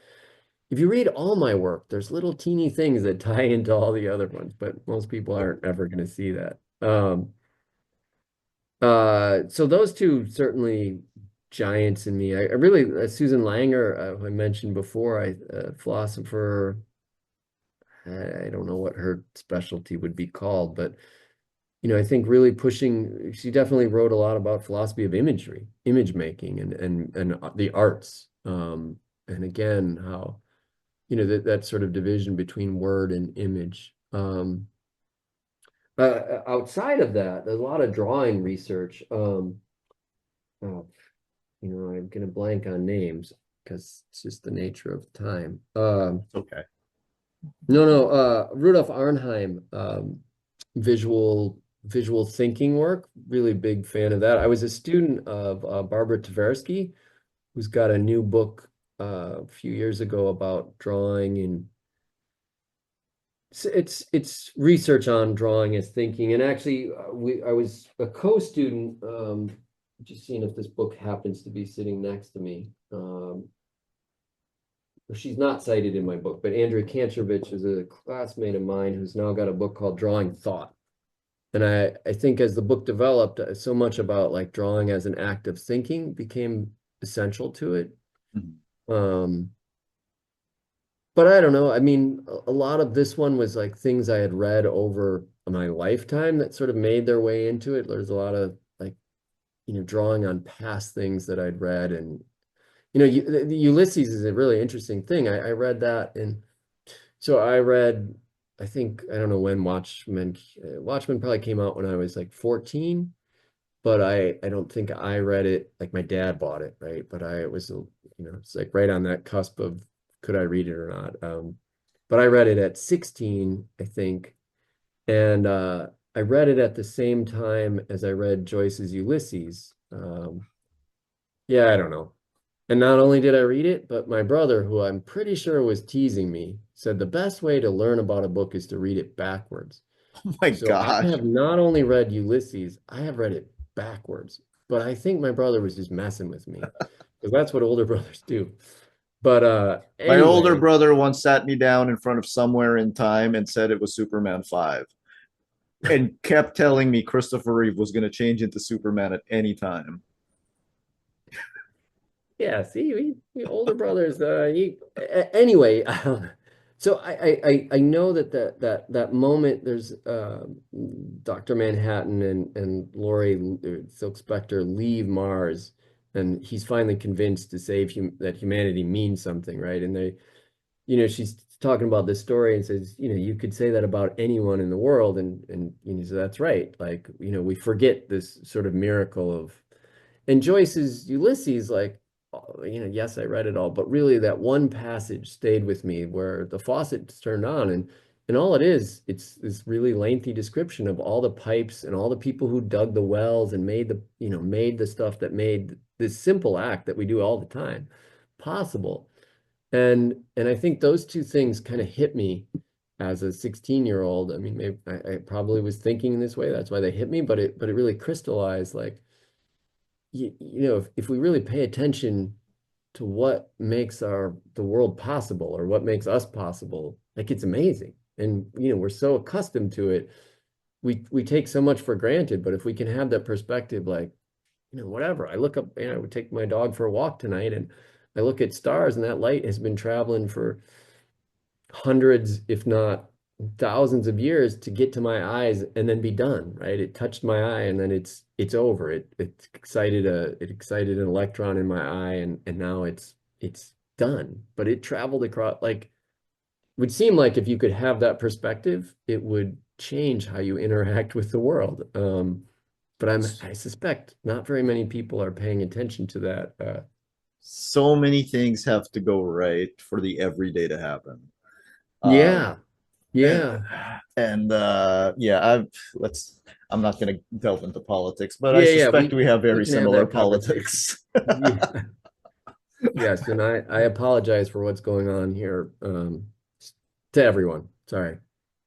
if you read all my work, there's little teeny things that tie into all the other ones, but most people aren't ever going to see that. So those two certainly giants in me. I really, Susan Langer, who I mentioned before, philosopher. I don't know what her specialty would be called, but I think really pushing, she definitely wrote a lot about philosophy of imagery, image making and the arts. And again, how, that sort of division between word and image. Outside of that, there's a lot of drawing research. Oh, I'm gonna blank on names because it's just the nature of time. Okay. No, no, Rudolf Arnheim, visual thinking work, really big fan of that. I was a student of Barbara Tversky, who's got a new book a few years ago about drawing, and it's research on drawing as thinking. And actually, I was a co-student, just seeing if this book happens to be sitting next to me. She's not cited in my book, but Andrea Kanchovich is a classmate of mine who's now got a book called Drawing Thought. And I think as the book developed, so much about like drawing as an act of thinking became essential to it. Mhm. But I don't know. I mean, a lot of this one was like things I had read over my lifetime that sort of made their way into it. There's a lot of like, drawing on past things that I'd read. And, the Ulysses is a really interesting thing. I read that. And so I read, I think, I don't know when Watchmen probably came out when I was like 14, but I don't think I read it, like my dad bought it, right? But I was, it's like right on that cusp of could I read it or not. But I read it at 16, I think. And I read it at the same time as I read Joyce's Ulysses. Yeah, I don't know. And not only did I read it, but my brother, who I'm pretty sure was teasing me, said the best way to learn about a book is to read it backwards. Oh my So I gosh. have not only read Ulysses, I have read it backwards. But I think my brother was just messing with me because that's what older brothers do. But My older anyway, brother once sat me down in front of Somewhere in Time and said it was Superman 5 and kept telling me Christopher Reeve was going to change into Superman at any time. yeah, see, we older brothers. Anyway, so I know that moment. There's Dr. Manhattan and Laurie Silk Spectre leave Mars, and he's finally convinced to save that humanity means something, right? And she's talking about this story and says, you could say that about anyone in the world, and so that's right. Like, we forget this sort of miracle of. And Joyce's Ulysses, like, yes, I read it all, but really that one passage stayed with me where the faucet's turned on, and all it is, it's this really lengthy description of all the pipes and all the people who dug the wells and made the stuff that made this simple act that we do all the time possible. And I think those two things kind of hit me as a 16-year-old. I mean, maybe I probably was thinking in this way, that's why they hit me, but it really crystallized like if we really pay attention to what makes the world possible or what makes us possible, like it's amazing. And we're so accustomed to it. We take so much for granted, but if we can have that perspective, like, whatever. I look up, I would take my dog for a walk tonight and I look at stars and that light has been traveling for hundreds, if not thousands of years to get to my eyes and then be done, right? It touched my eye and then it's over. It excited an electron in my eye and now it's done. But it traveled across like would seem like if you could have that perspective, it would change how you interact with the world. But I suspect not very many people are paying attention to that. So many things have to go right for the everyday to happen. Um, Yeah, yeah. and yeah, I'm not going to delve into politics, but I Yeah, yeah, suspect we have we very can have similar that conversation. politics. Yeah. Yes, and I apologize for what's going on here to everyone. Sorry.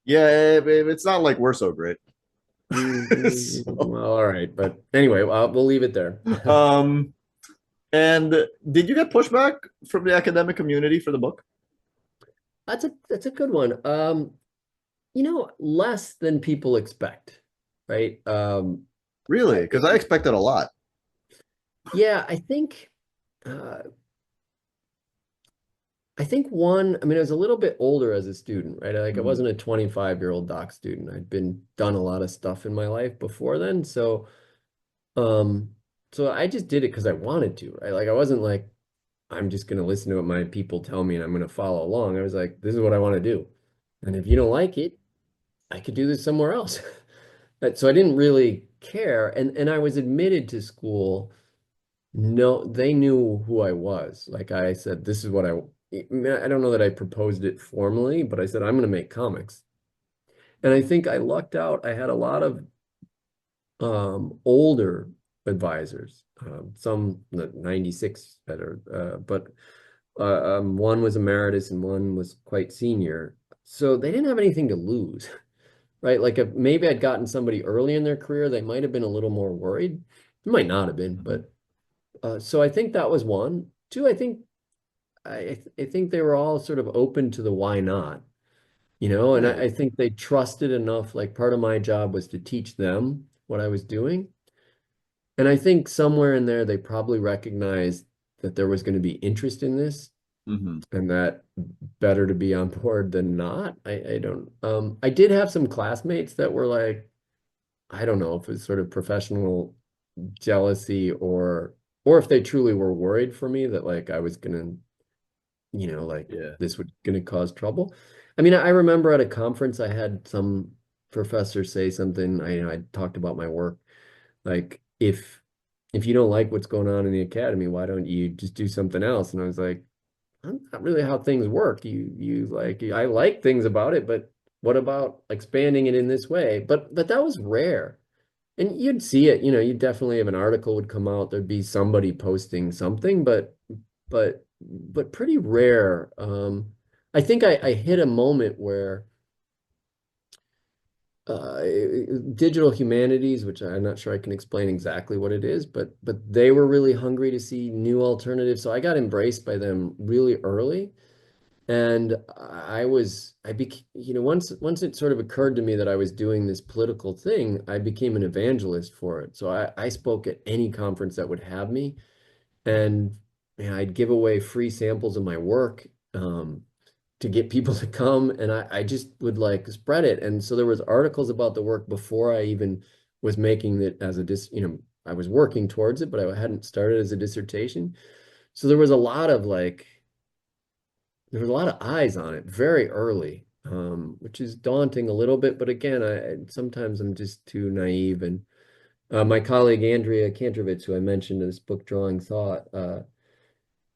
Yeah, it's not like we're so great. So, Well, all right, but anyway, we'll leave it there. um, and did you get pushback from the academic community for the book? That's a good one. Less than people expect, right? Really? I Because I expected a lot. yeah, I think uh I think one, I mean, I was a little bit older as a student, right? Like I Mhm. wasn't a 25-year-old doc student. I'd been done a lot of stuff in my life before then. Um, so I just did it because I wanted to, right? Like I wasn't like, I'm just gonna listen to what my people tell me and I'm gonna follow along. I was like, this is what I want to do. And if you don't like it, I could do this somewhere else. So I didn't really care. And I was admitted to school. No, they knew who I was. Like I said, this is what I mean, I don't know that I proposed it formally, but I said, I'm going to make comics. And I think I lucked out. I had a lot of older advisors, some 96 that are, but one was emeritus and one was quite senior. So they didn't have anything to lose, right? Like if maybe I'd gotten somebody early in their career, they might have been a little more worried. It might not have been, Mhm. but so I think that was one. Two, I think they were all sort of open to the why not, and Right. I think they trusted enough. Like part of my job was to teach them what I was doing. And I think somewhere in there, they probably recognized that there was going to be interest in this Mhm. and that better to be on board than not. I don't, I did have some classmates that were like, I don't know if it's sort of professional jealousy or if they truly were worried for me that like I was gonna, like Yeah. this would gonna cause trouble. I mean, I remember at a conference I had some professor say something, I talked about my work, like if you don't like what's going on in the academy, why don't you just do something else? And I was like, that's not really how things work. I like things about it, but what about expanding it in this way? But that was rare. And you'd see it, you definitely have an article would come out, there'd be somebody posting something, but pretty rare. I think I hit a moment where uh, digital humanities, which I'm not sure I can explain exactly what it is, but they were really hungry to see new alternatives. So I got embraced by them really early. And I became, once it sort of occurred to me that I was doing this political thing, I became an evangelist for it. So I spoke at any conference that would have me, and I'd give away free samples of my work to get people to come, and I just would like spread it. And so there was articles about the work before I even was making it as I was working towards it, but I hadn't started as a dissertation. So there was a lot of eyes on it very early, which is daunting a little bit. But again, sometimes I'm just too naive. And my colleague Andrea Kantrovitz, who I mentioned in this book, Drawing Thought,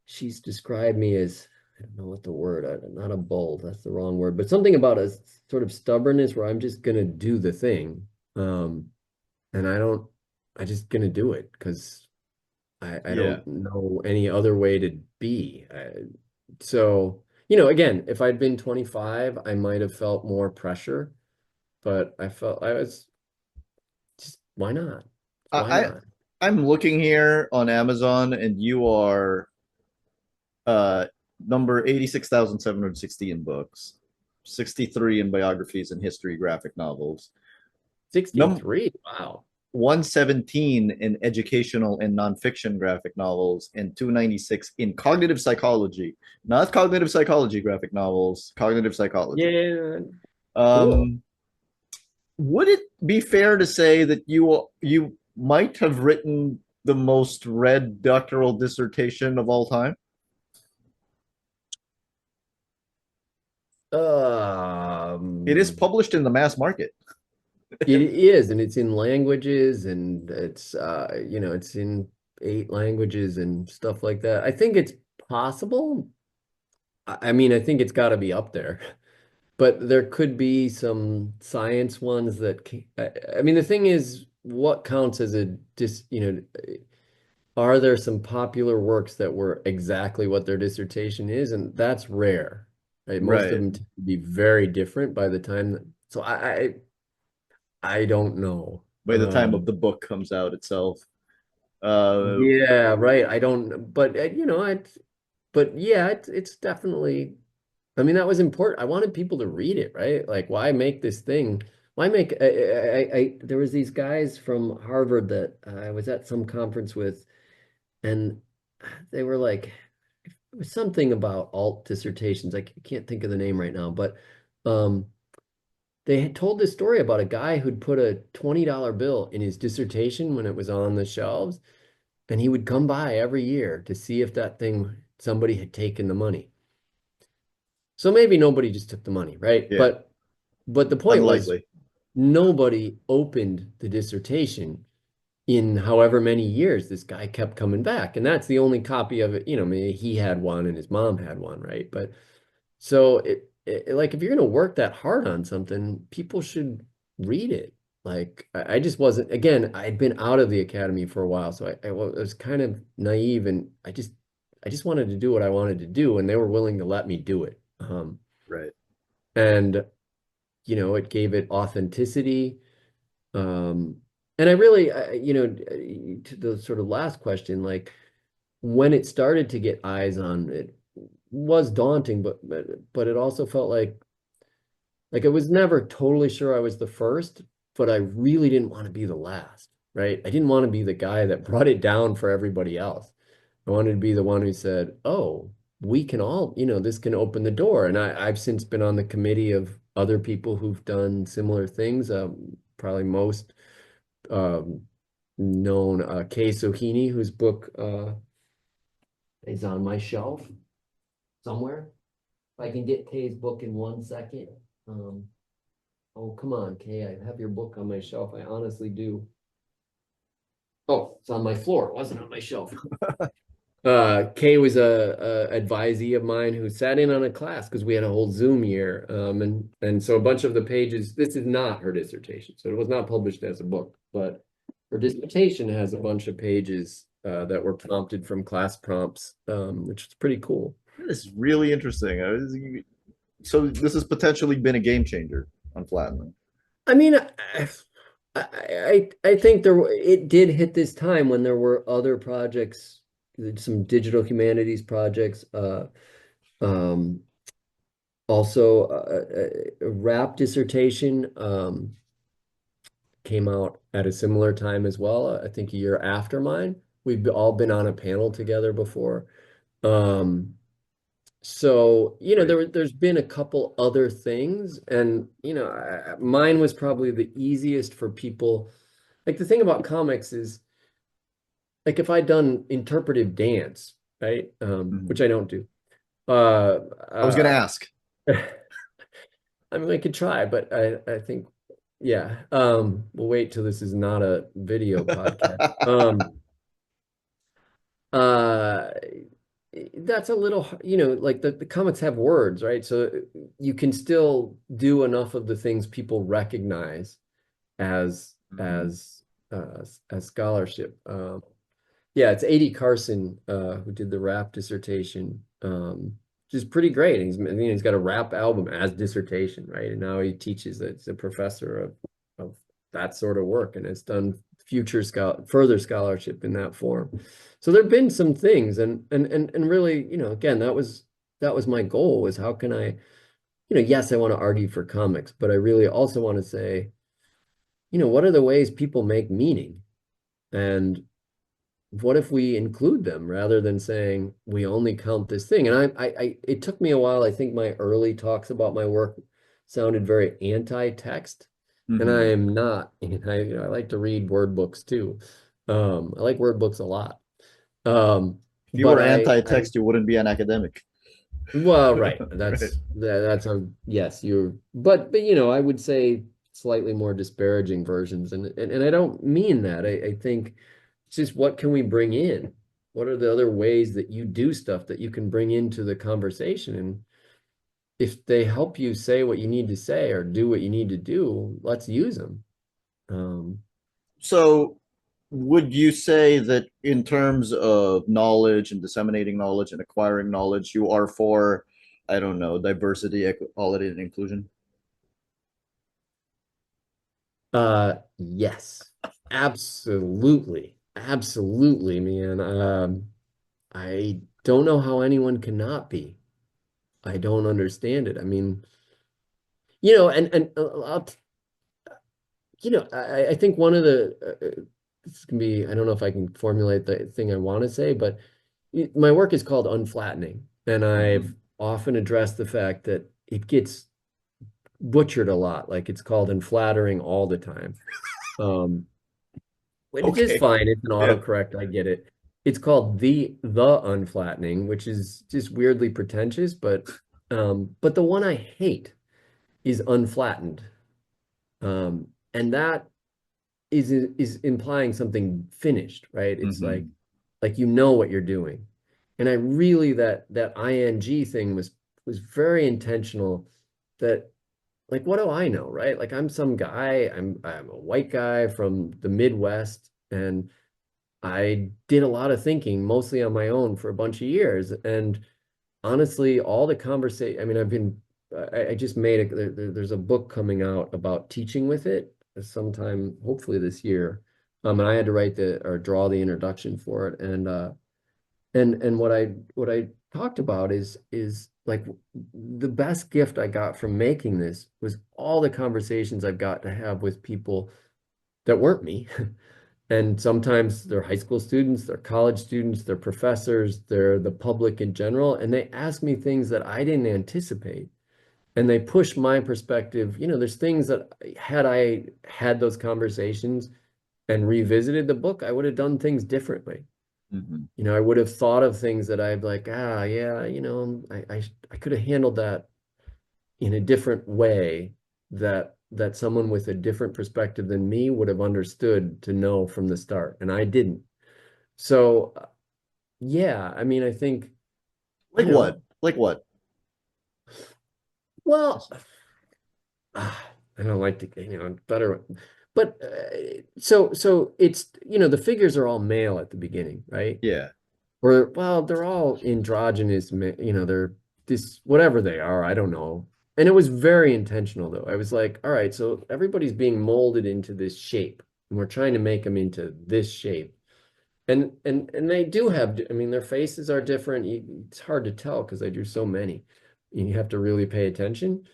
she's described me as, I don't know what the word, not a bold, that's the wrong word, but something about a sort of stubbornness where I'm just gonna do the thing. Um, and I just gonna do it because I Yeah. don't know any other way to be. So, again, if I'd been 25, I might have felt more pressure, but I felt I was just, why not? Why I not? I'm looking here on Amazon and you are uh number 86,760 in books, 63 in biographies and history graphic novels. Num 63. Wow. 117 in educational and nonfiction graphic novels, and 296 in cognitive psychology, not cognitive psychology graphic novels, cognitive psychology. Yeah, cool. Um, would it be fair to say that you might have written the most read doctoral dissertation of all time? It is Um, published in the mass market. it is, and it's in languages, and it's in 8 languages and stuff like that. I think it's possible. I mean, I think it's got to be up there, but there could be some science ones I mean, the thing is, what counts as are there some popular works that were exactly what their dissertation is? And that's rare, right? Most of Right. them tend to be very different by the time so I don't know. By the time of the book comes out itself. Uh, Yeah, right. I don't, but but yeah, it's definitely, I mean, that was important. I wanted people to read it, right? Like, why make this thing? Why make, there was these guys from Harvard that I was at some conference with, and they were like, was something about alt dissertations. I can't think of the name right now, but um, they had told this story about a guy who'd put a $20 bill in his dissertation when it was on the shelves, and he would come by every year to see if that thing, somebody had taken the money. So maybe nobody just took the money, right? Yeah, But the point was unlikely. nobody opened the dissertation in however many years this guy kept coming back. And that's the only copy of it. I mean, he had one and his mom had one, right? But so like if you're going to work that hard on something, people should read it. Like I just wasn't, again, I'd been out of the academy for a while, so I was kind of naive, and I just wanted to do what I wanted to do, and they were willing to let me do it. Right. And it gave it authenticity. Um, and I really, to the sort of last question, like when it started to get eyes on it was daunting, but it also felt like I was never totally sure I was the first, but I really didn't want to be the last, right? I didn't want to be the guy that brought it down for everybody else. I wanted to be the one who said, "Oh, we can all, this can open the door." And I've since been on the committee of other people who've done similar things. Probably most um, known Kay Sohini, whose book is on my shelf somewhere. If I can get Kay's book in 1 second. Oh, come on, Kay, I have your book on my shelf. I honestly do. Oh, it's on my floor. It wasn't on my shelf. Kay was a advisee of mine who sat in on a class because we had a whole Zoom year. And so a bunch of the pages, this is not her dissertation, so it was not published as a book, but her dissertation has a bunch of pages that were prompted from class prompts, which is pretty cool. This is really interesting. So this has potentially been a game changer on flattening. I mean, I think it did hit this time when there were other projects, some digital humanities projects, um, also a rap dissertation came out at a similar time as well. I think a year after mine. We've all been on a panel together before. Um, So, Right. there's been a couple other things, and mine was probably the easiest for people. Like the thing about comics is, like if I'd done interpretive dance, right? Which Mhm. I don't do. Uh, I was going to uh, ask. I mean, I could try, but I think, yeah. We'll wait till this is not a video podcast. Uh, that's a little, like the comics have words, right? So you can still do enough of the things people recognize as Mhm. as as scholarship. Yeah, it's A.D. Carson who did the rap dissertation, which is pretty great. He's got a rap album as dissertation, right? And now he teaches. It's a professor of that sort of work, and it's done further scholarship in that form. So there've been some things, and really, again, that was my goal, was how can I, yes, I want to argue for comics, but I really also want to say, what are the ways people make meaning? And what if we include them rather than saying we only count this thing? And it took me a while. I think my early talks about my work sounded very anti-text, and I Mhm. am not. I like to read word books too. I like word books a lot. If you But were I anti-text, you wouldn't be an academic. well, right. Right. That's a yes, but I would say slightly more disparaging versions, and I don't mean that. I think it's just what can we bring in? What are the other ways that you do stuff that you can bring into the conversation? And if they help you say what you need to say or do what you need to do, let's use them. Um, So would you say that in terms of knowledge and disseminating knowledge and acquiring knowledge, you are for, I don't know, diversity, equality, and inclusion? yes, absolutely. Absolutely, man. I don't know how anyone cannot be. I don't understand it. I mean, and I think one of the this can be, I don't know if I can formulate the thing I want to say, but my work is called Unflattening, and I've Mhm. often addressed the fact that it gets butchered a lot. Like it's called Unflattering all the time. Um, which is Okay. fine. It's an Yeah. autocorrect. I get it. It's called the Unflattening, which is just weirdly pretentious, but the one I hate is Unflattened. And that is implying something finished, right? It's Hmm. like you know what you're doing. And I really that ing thing was very intentional that like what do I know, right? Like I'm some guy, I'm a white guy from the Midwest and I did a lot of thinking mostly on my own for a bunch of years. And honestly, all the conversation, I mean, I just made there's a book coming out about teaching with it sometime, hopefully this year. And I had to write or draw the introduction for it. And what I talked about is like the best gift I got from making this was all the conversations I've got to have with people that weren't me. And sometimes they're high school students, they're college students, they're professors, they're the public in general, and they ask me things that I didn't anticipate. And they push my perspective. There's things that had I had those conversations and revisited the book, I would have done things differently. Hmm. I would have thought of things that I'd like, yeah, I could have handled that in a different way that someone with a different perspective than me would have understood to know from the start, and I didn't. So yeah, I mean, I think, Like what? Like what? well, I don't like to, better, but so it's, the figures are all male at the beginning, right? Yeah. Or, well, they're all androgynous, they're this, whatever they are, I don't know. And it was very intentional, though. I was like, all right, so everybody's being molded into this shape, and we're trying to make them into this shape. And they do have, I mean, their faces are different. It's hard to tell because I do so many. And you have to really pay attention.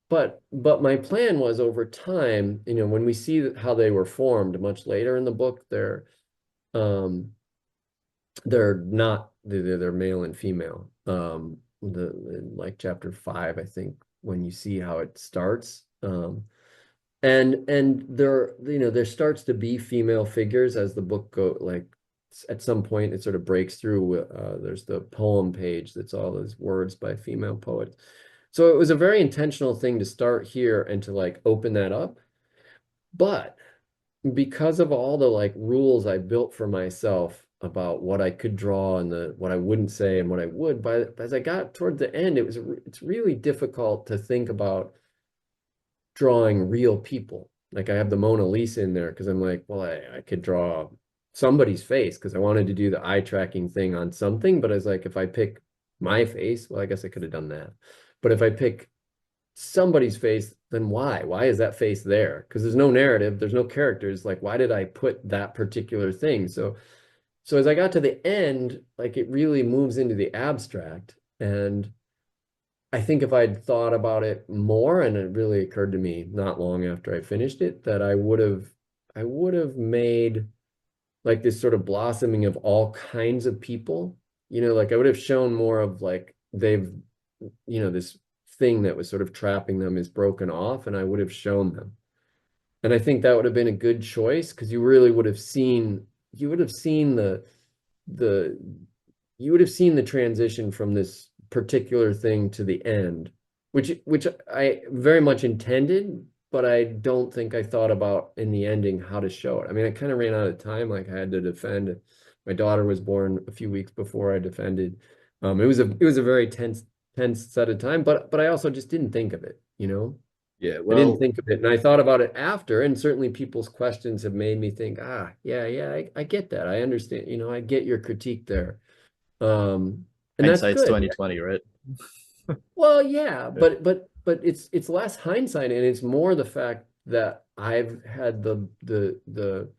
But my plan was over time, when we see how they were formed much later in the book, um they're not they're male and female. Like chapter 5, I think, when you see how it starts. And there starts to be female figures as the book go, like at some point it sort of breaks through. There's the poem page that's all those words by female poets. So it was a very intentional thing to start here and to like open that up. But because of all the like rules I built for myself about what I could draw and what I wouldn't say and what I would, but as I got toward the end, it's really difficult to think about drawing real people. Like I have the Mona Lisa in there because I'm like, well, I could draw somebody's face because I wanted to do the eye tracking thing on something. But I was like, if I pick my face, well, I guess I could have done that. But if I pick somebody's face, then why? Why is that face there? Because there's no narrative, there's no characters. Like, why did I put that particular thing? So as I got to the end, like it really moves into the abstract. And I think if I'd thought about it more, and it really occurred to me not long after I finished it, that I would have made like this sort of blossoming of all kinds of people. Like I would have shown more of like this thing that was sort of trapping them is broken off, and I would have shown them. And I think that would have been a good choice because you would have seen the you would have seen the transition from this particular thing to the end, which I very much intended, but I don't think I thought about in the ending how to show it. I mean, I kind of ran out of time. Like I had to defend. My daughter was born a few weeks before I defended. It was a very tense set of time, but I also just didn't think of it. Yeah. I didn't Well, think of it, and I thought about it after, and certainly people's questions have made me think, yeah, I get that. I understand, I get your critique there. Um, and that's hindsight's good. 2020, right? Well, yeah, Yeah. but it's less hindsight, and it's more the fact that I've had the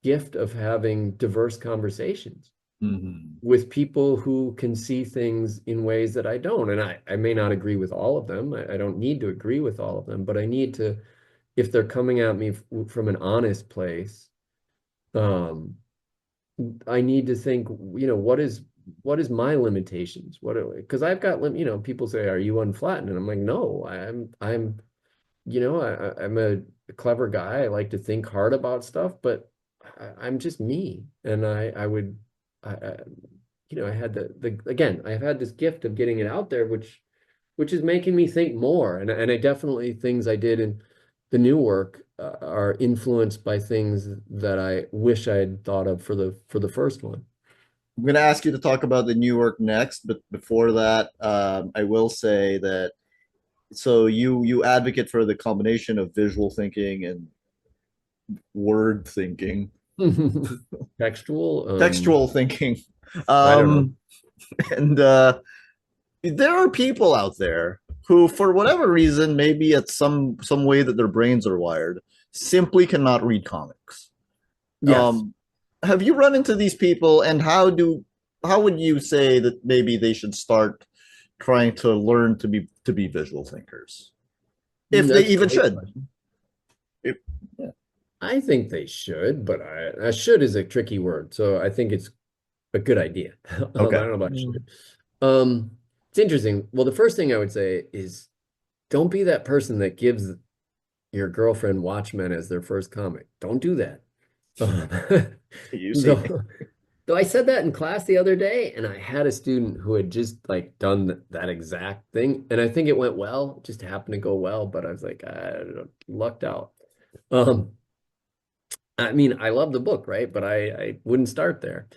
gift of having diverse conversations Hmm. with people who can see things in ways that I don't. And I may not agree with all of them. I don't need to agree with all of them, but I need to, if they're coming at me from an honest place, um, I need to think, what is what is my limitations? Because I've got people say, "Are you unflattened?" And I'm like, "No, I'm a clever guy. I like to think hard about stuff, but I'm just me." And I would, I had again, I've had this gift of getting it out there, which is making me think more. And I definitely things I did in the new work are influenced by things that I wish I had thought of for the first one. I'm going to ask you to talk about the new work next, but before that, I will say that so you advocate for the combination of visual thinking and word thinking, Textual, textual thinking, I don't know. um, and there are people out there who, for whatever reason, maybe at some way that their brains are wired, simply cannot read comics. Yes. Um, have you run into these people, and how would you say that maybe they should start trying to learn to be visual thinkers, if they That's a even great should? question. If, yeah. I think they should, but should is a tricky word. So I think it's a good idea. I Okay. don't know about should. It's interesting. Well, the first thing I would say is don't be that person that gives your girlfriend Watchmen as their first comic. Don't do that. You see. Though, though I said that in class the other day, and I had a student who had just like done that exact thing, and I think it went well. It just happened to go well, but I was like, I lucked out. Um, I mean, I love the book, right? But I wouldn't start there.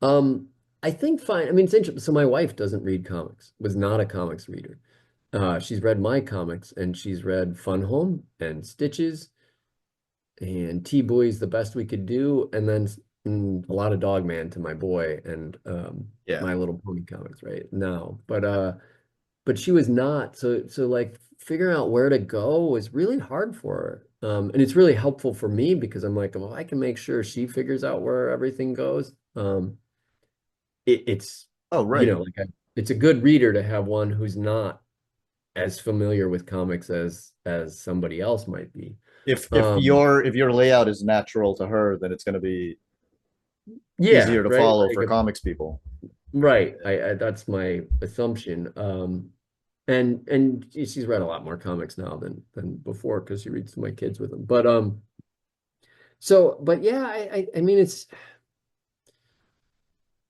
Um, I think fine. I mean, it's interesting. So my wife doesn't read comics, was not a comics reader. She's read my comics and she's read Fun Home and Stitches and T-Boy's The Best We Could Do, and then a lot of Dog Man to my boy and Yeah. My Little Pony comics right now. But she was not. So like figuring out where to go was really hard for her. And it's really helpful for me because I'm like, well, I can make sure she figures out where everything goes. It's Oh, right. it's a good reader to have one who's not as familiar with comics as somebody else might be. Um, If your layout is natural to her, then it's going to be yeah, easier to right. follow for comics people. Right. I that's my assumption. And she's read a lot more comics now than before because she reads to my kids with them. But yeah, I mean it's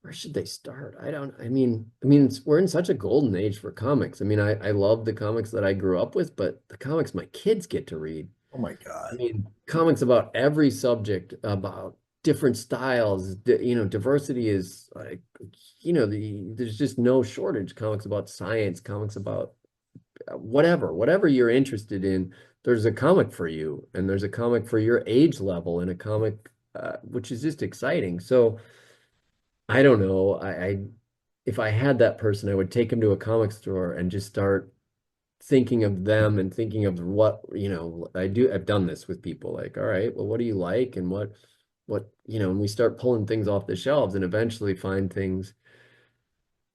where should they start? We're in such a golden age for comics. I mean, I love the comics that I grew up with, but the comics my kids get to read. Oh my I God. mean, comics about every subject, about different styles. Diversity is like, there's just no shortage. Comics about science, comics about whatever you're interested in. There's a comic for you, and there's a comic for your age level, and a comic, which is just exciting. So I don't know. If I had that person, I would take him to a comic store and just start thinking of them and thinking of what, I've done this with people like, all right, well, what do you like? And and we start pulling things off the shelves and eventually find things.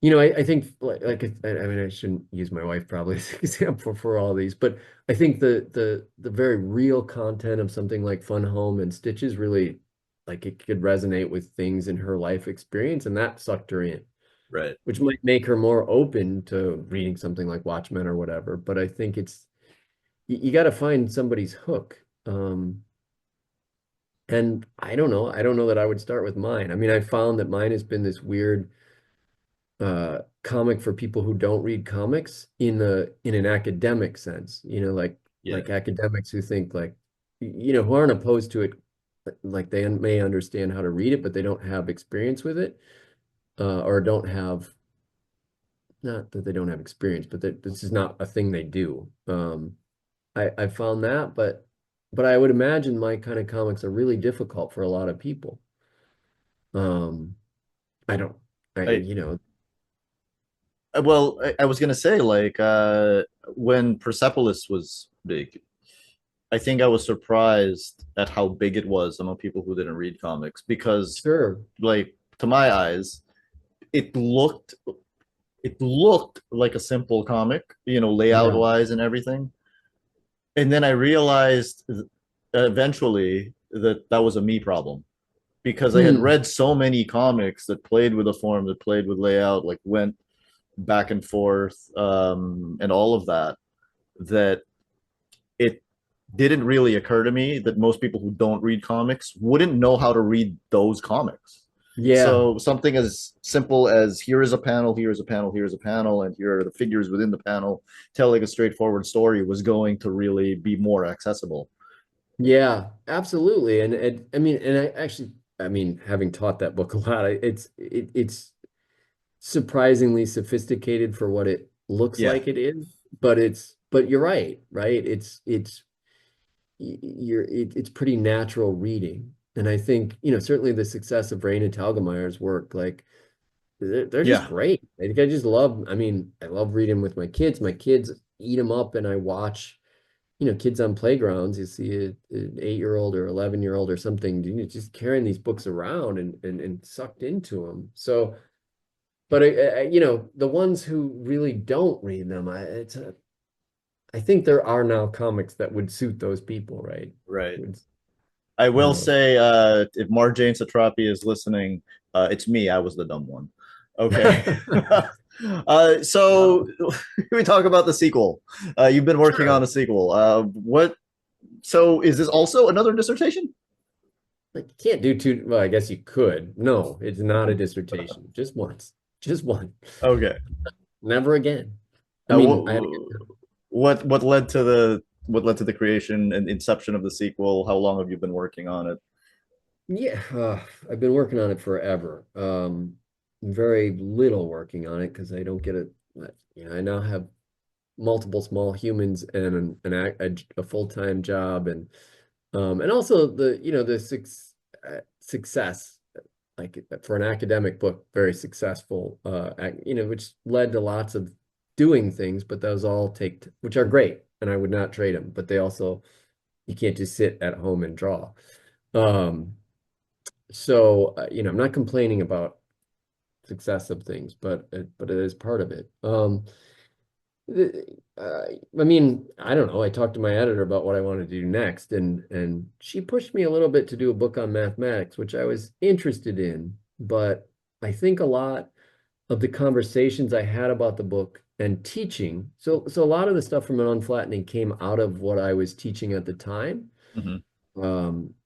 I think I mean, I shouldn't use my wife probably as an example for all these, but I think the very real content of something like Fun Home and Stitches really like it could resonate with things in her life experience, and that sucked her in, Right. which might make her more open to reading something like Watchmen or whatever. But I think you got to find somebody's hook. And I don't know. I don't know that I would start with mine. I mean, I found that mine has been this weird comic for people who don't read comics in an academic sense, Yeah. like academics who think like, who aren't opposed to it, like they may understand how to read it, but they don't have experience with it, or don't have, not that they don't have experience, but that this is not a thing they do. I found that, but I would imagine my kind of comics are really difficult for a lot of people. Um, I don't, I, I you know, well, I was gonna say like when Persepolis was big, I think I was surprised at how big it was among people who didn't read comics because, sure, like, to my eyes, it looked it looked like a simple comic, layout yeah, wise and everything. And then I realized eventually that that was a me problem. because I had Hmm. read so many comics that played with the form, that played with layout, like went back and forth, and all of that, that it didn't really occur to me that most people who don't read comics wouldn't know how to read those comics. Yeah. So something as simple as here is a panel, here is a panel, here is a panel, and here are the figures within the panel telling a straightforward story was going to really be more accessible. Yeah, absolutely. And I mean, and I actually, I mean, having taught that book a lot, it's surprisingly sophisticated for what it looks Yeah. like it is, but you're right, right? It's pretty natural reading. And I think, certainly the success of Raina Telgemeier's work, like they're just Yeah. great. Like, I just love, I mean, I love reading with my kids. My kids eat them up and I watch, kids on playgrounds. You see an 8-year-old or 11-year-old or something, just carrying these books around and sucked into them. So, but the ones who really don't read them, I think there are now comics that would suit those people, right? Right. Would, I will um, say, if Marjane Satrapi is listening, it's me. I was the dumb one. Okay. So Wow. we talk about the sequel. You've been working on Sure. a sequel. What? So is this also another dissertation? Like, you can't do two. Well, I guess you could. No, it's not a dissertation. Just once. Just one. Okay. Never again. I Uh, mean, what I had a good time. what led to the creation and inception of the sequel? How long have you been working on it? Yeah, I've been working on it forever. Very little working on it because I don't get it. I now have multiple small humans and a full-time job, and also the success, like for an academic book, very successful, which led to lots of doing things, but those all which are great, and I would not trade them, but they also, you can't just sit at home and draw. Um, so, I'm not complaining about success of things, but it is part of it. I mean, I don't know. I talked to my editor about what I wanted to do next, and she pushed me a little bit to do a book on mathematics, which I was interested in. But I think a lot of the conversations I had about the book and teaching, so a lot of the stuff from an unflattening came out of what I was teaching at the time. Mhm.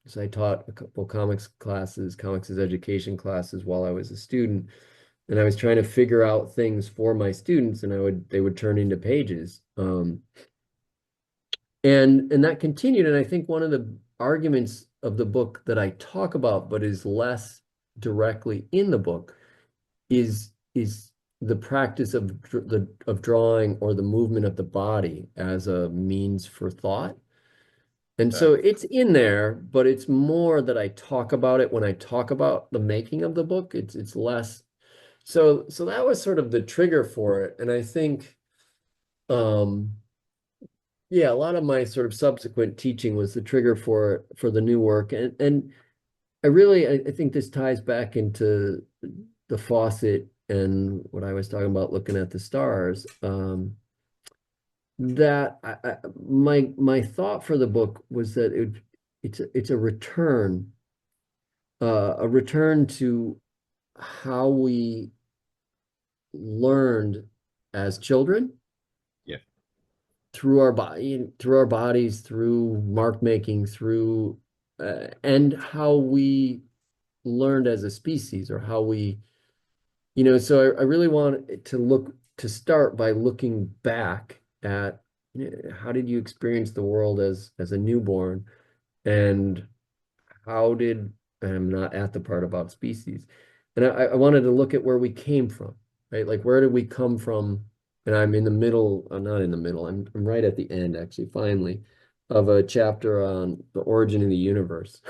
So I taught a couple comics as education classes while I was a student, and I was trying to figure out things for my students, and they would turn into pages. And that continued, and I think one of the arguments of the book that I talk about, but is less directly in the book, is the practice of drawing or the movement of the body as a means for thought. And Okay. so it's in there, but it's more that I talk about it when I talk about the making of the book. It's less. So that was sort of the trigger for it. And I think, um, yeah, a lot of my sort of subsequent teaching was the trigger for the new work. And I think this ties back into the faucet and what I was talking about looking at the stars. That my thought for the book was that it's a return to how we learned as children Yeah. through our bodies, through mark making, through and how we learned as a species, or how we, so I really want to start by looking back at, how did you experience the world as a newborn, and how did, and I'm not at the part about species. And I wanted to look at where we came from, right? Like, where did we come from? And I'm in the middle, I'm not in the middle, I'm right at the end, actually, finally, of a chapter on the origin of the universe.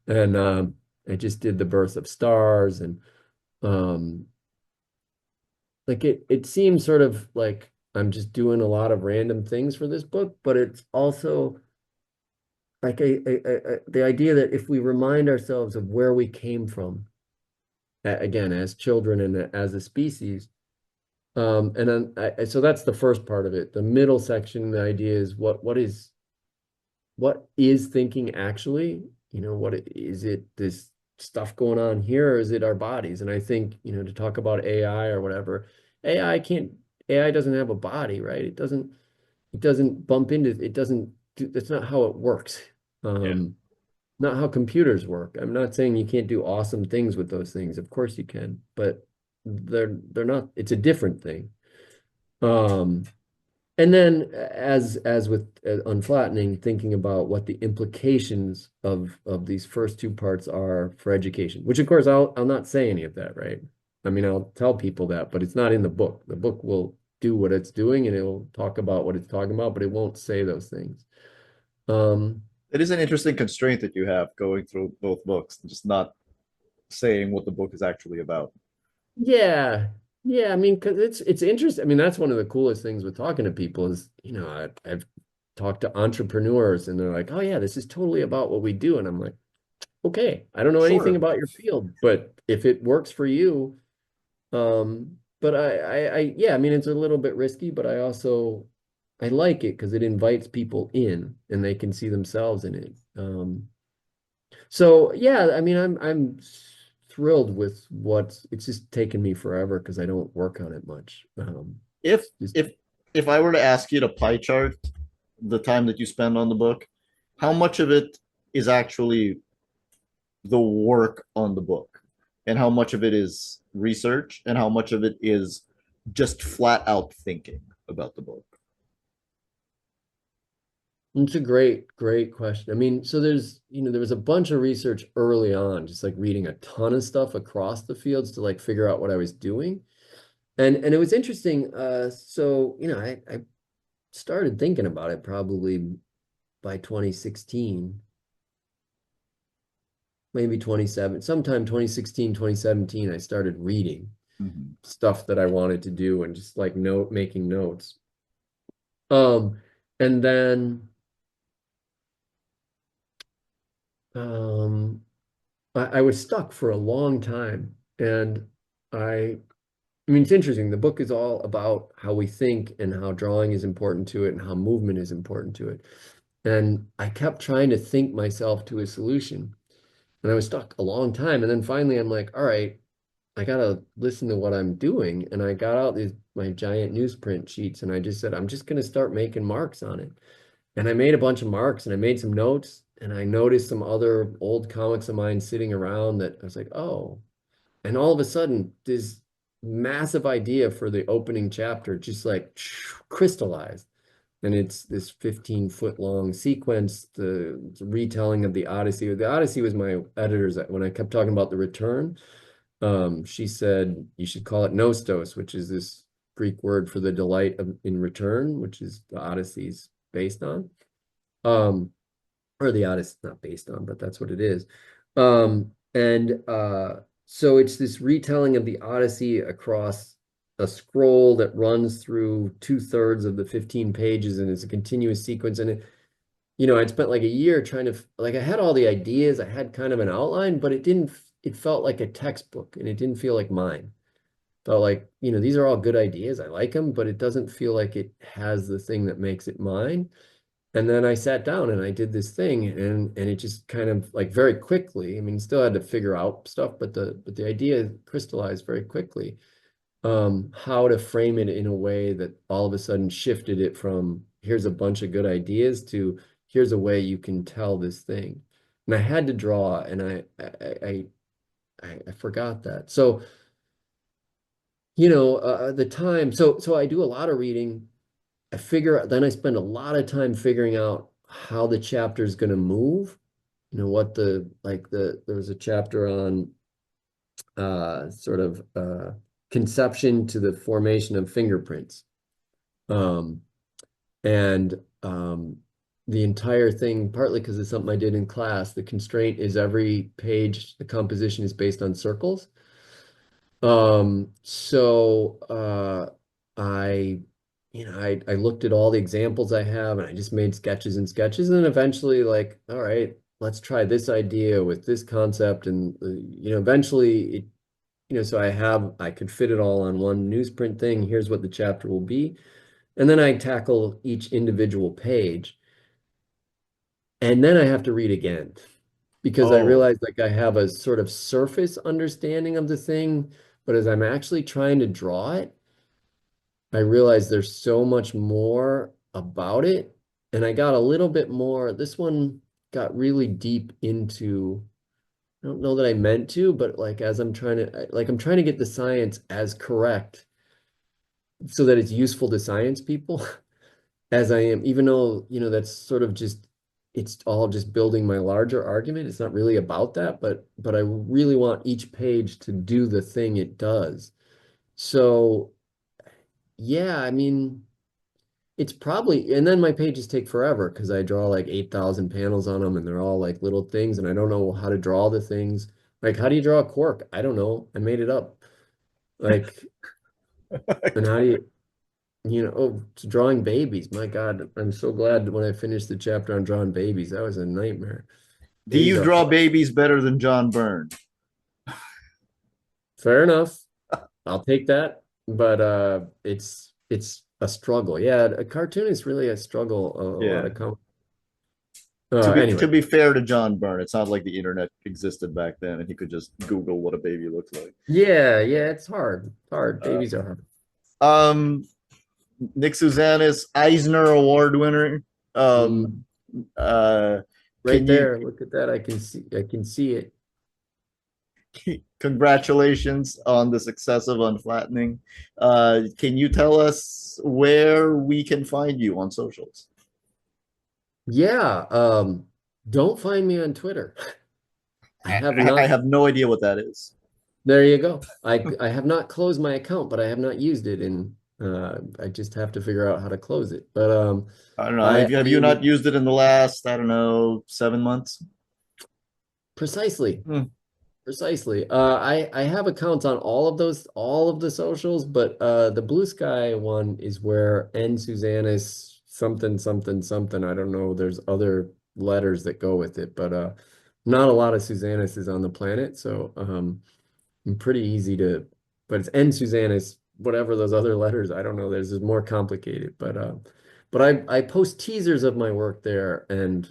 And I just did the birth of stars, and um, like it seems sort of like I'm just doing a lot of random things for this book, but it's also like the idea that if we remind ourselves of where we came from, again, as children and as a species, and then so that's the first part of it. The middle section, the idea is what is thinking actually? What is it? This stuff going on here, or is it our bodies? And I think, to talk about AI or whatever, AI can't, AI doesn't have a body, right? It doesn't bump into, it doesn't do, that's not how it works. Yeah. Not how computers work. I'm not saying you can't do awesome things with those things. Of course you can, but they're not, it's a different thing. Um, and then as with unflattening, thinking about what the implications of these first two parts are for education, which of course I'll not say any of that, right? I mean, I'll tell people that, but it's not in the book. The book will do what it's doing and it'll talk about what it's talking about, but it won't say those things. Um, It is an interesting constraint that you have going through both books, just not saying what the book is actually about. Yeah. Yeah, I mean, because it's interesting. I mean, that's one of the coolest things with talking to people is, I've talked to entrepreneurs and they're like, "Oh yeah, this is totally about what we do." And I'm like, "Okay, I don't know anything Sure. about your field, but if it works for you, but yeah, I mean, it's a little bit risky, but I like it because it invites people in and they can see themselves in it. So yeah, I mean, I'm thrilled with what it's just taken me forever because I don't work on it much. If Just if if I were to ask you to pie chart the time that you spend on the book, how much of it is actually the work on the book, and how much of it is research, and how much of it is just flat out thinking about the book? It's a great question. I mean, so there was a bunch of research early on, just like reading a ton of stuff across the fields to like figure out what I was doing. And it was interesting. So, I started thinking about it probably by 2016, maybe 27, sometime 2016, 2017, I started reading Mhm. stuff that I wanted to do and just like making notes. Um, and then um I was stuck for a long time. And I mean, it's interesting. The book is all about how we think and how drawing is important to it and how movement is important to it. And I kept trying to think myself to a solution. And I was stuck a long time. And then finally, I'm like, all right, I gotta listen to what I'm doing. And I got out my giant newsprint sheets and I just said, I'm just gonna start making marks on it. And I made a bunch of marks and I made some notes and I noticed some other old comics of mine sitting around that I was like, oh. And all of a sudden, this massive idea for the opening chapter just like crystallized. And it's this 15-foot long sequence, the retelling of the Odyssey. The Odyssey was my editor's, when I kept talking about the return, she said you should call it nostos, which is this Greek word for the delight in return, which is the Odyssey's based on. Um, or the Odyssey, not based on, but that's what it is. And so it's this retelling of the Odyssey across a scroll that runs through 2/3 of the 15 pages, and it's a continuous sequence. And I'd spent like a year trying to like I had all the ideas, I had kind of an outline, but it felt like a textbook and it didn't feel like mine. Felt like, these are all good ideas. I like them, but it doesn't feel like it has the thing that makes it mine. And then I sat down and I did this thing and it just kind of like very quickly, I mean, still had to figure out stuff, but the idea crystallized very quickly. How to frame it in a way that all of a sudden shifted it from here's a bunch of good ideas to here's a way you can tell this thing. And I had to draw and I forgot that. So, the time, so I do a lot of reading. Then I spend a lot of time figuring out how the chapter is going to move. What there was a chapter on sort of conception to the formation of fingerprints. Um, and the entire thing, partly because it's something I did in class, the constraint is every page, the composition is based on circles. So I I looked at all the examples I have and I just made sketches and sketches and then eventually like, all right, let's try this idea with this concept and eventually so I could fit it all on one newsprint thing. Here's what the chapter will be. And then I tackle each individual page and then I have to read again because I Oh, realized like I have a sort of surface understanding of the thing, but as I'm actually trying to draw it, I realized there's so much more about it. And I got a little bit more, this one got really deep into, I don't know that I meant to, but like as I'm trying to, like I'm trying to get the science as correct so that it's useful to science people as I am, even though, that's sort of just, it's all just building my larger argument. It's not really about that, but I really want each page to do the thing it does. So yeah, I mean, it's probably, and then my pages take forever because I draw like 8,000 panels on them and they're all like little things and I don't know how to draw the things. Like, how do you draw a cork? I don't know. I made it up. Like, and how do oh, it's drawing babies. My God, I'm so glad when I finished the chapter on drawing babies. That was a nightmare. do Babies you are draw hard. babies better than John Byrne? Fair enough. I'll take that. But it's a struggle. Yeah, a cartoon is really a struggle. A lot Yeah. of com To anyway. be fair to John Byrne, it's not like the internet existed back then and he could just Google what a baby looks like. Yeah, yeah, it's hard. It's hard. Uh, Babies are hard. um, Nick Sousanis, Eisner Award winner. Um, Mm, uh, right can you there. Look at that. I can see it. congratulations on the success of Unflattening. Can you tell us where we can find you on socials? Yeah, don't find me on Twitter. I have I not. have no idea what that is. There you go. I have not closed my account, but I have not used it, and I just have to figure out how to close it. But I don't know. I Have you not used it in the last, I don't know, 7 months? precisely. Hmm. Precisely. I have accounts on all of the socials, but the Blue Sky one is where N Susanus something something something. I don't know. There's other letters that go with it, but not a lot of Susanus is on the planet, so I'm pretty easy to. But it's N Susanus, whatever those other letters. I don't know. There's is more complicated, but I post teasers of my work there, and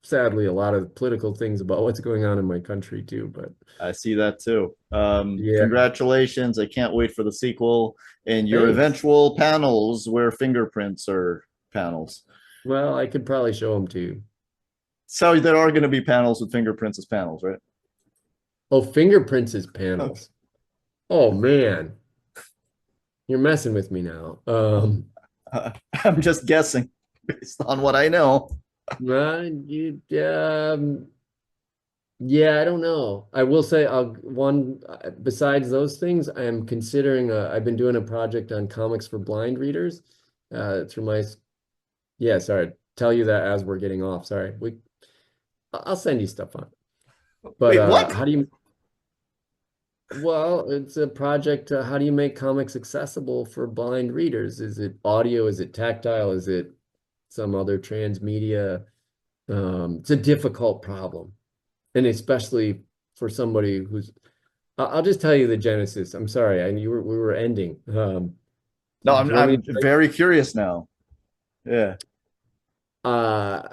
sadly, a lot of political things about what's going on in my country too. But I see that too. yeah, Congratulations. I can't wait for the sequel and your thanks. eventual panels where fingerprints are panels. Well, I could probably show them to you. So there are going to be panels with fingerprints as panels, right? Oh, fingerprints is Okay. panels. Oh man, you're messing with me now. I'm just guessing based on what I know. You, yeah, I don't know. I will say, besides those things, I am considering. I've been doing a project on comics for blind readers. Through my, yeah, sorry, tell you that as we're getting off. Sorry, I'll send you stuff on. But Wait, what? how do you? Well, it's a project. How do you make comics accessible for blind readers? Is it audio? Is it tactile? Is it some other transmedia? It's a difficult problem, and especially for somebody who's. I'll just tell you the genesis. I'm sorry, we were ending. No, Do you want me I'm to? very curious now. Yeah. Uh,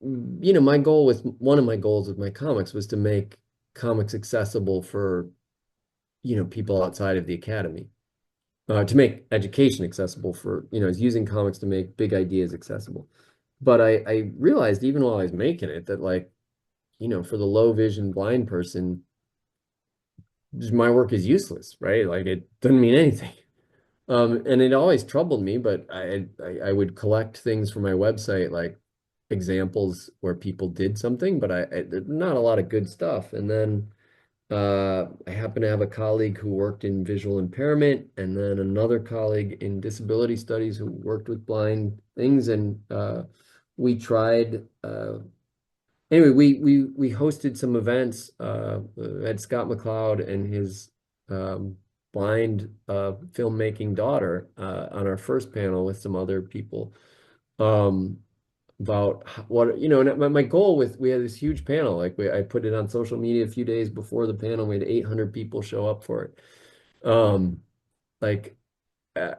my goal with one of my goals with my comics was to make comics accessible for people outside of the academy. To make education accessible for, is using comics to make big ideas accessible. But I realized even while I was making it that like, for the low vision blind person, my work is useless, right? Like it doesn't mean anything. And it always troubled me, but I would collect things for my website, like examples where people did something, but there's not a lot of good stuff. And then I happen to have a colleague who worked in visual impairment, and then another colleague in disability studies who worked with blind things. And we tried. Anyway, we hosted some events. Had Scott McLeod and his blind filmmaking daughter on our first panel with some other people. Um, about what and my goal with we had this huge panel like I put it on social media a few days before the panel. We had 800 people show up for it. Like uh,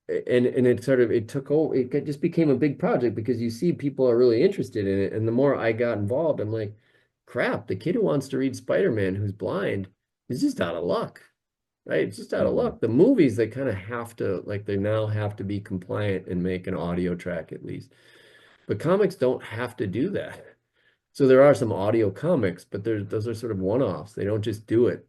and it sort of it took over. It just became a big project because you see people are really interested in it, and the more I got involved, I'm like, crap, the kid who wants to read Spider-Man who's blind is just out of luck, right? It's just out of Mhm. luck. The movies, they kind of have to, like, they now have to be compliant and make an audio track at least. But comics don't have to do that. So there are some audio comics, but those are sort of one-offs. They don't just do it.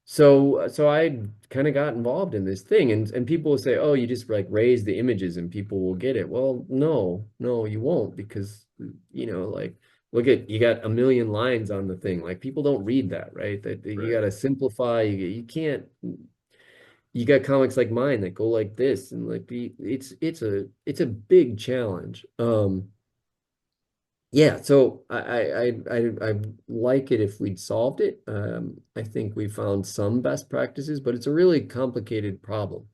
So I kind of got involved in this thing, and people will say, "Oh, you just like raise the images and people will get it." Well, no, you won't, because like, look at, you got a million lines on the thing. Like, people don't read that, right? That you Right. got to simplify. You can't. You got comics like mine that go like this, and like it's a big challenge. Yeah, so I like it if we'd solved it. I think we found some best practices, but it's a really complicated problem.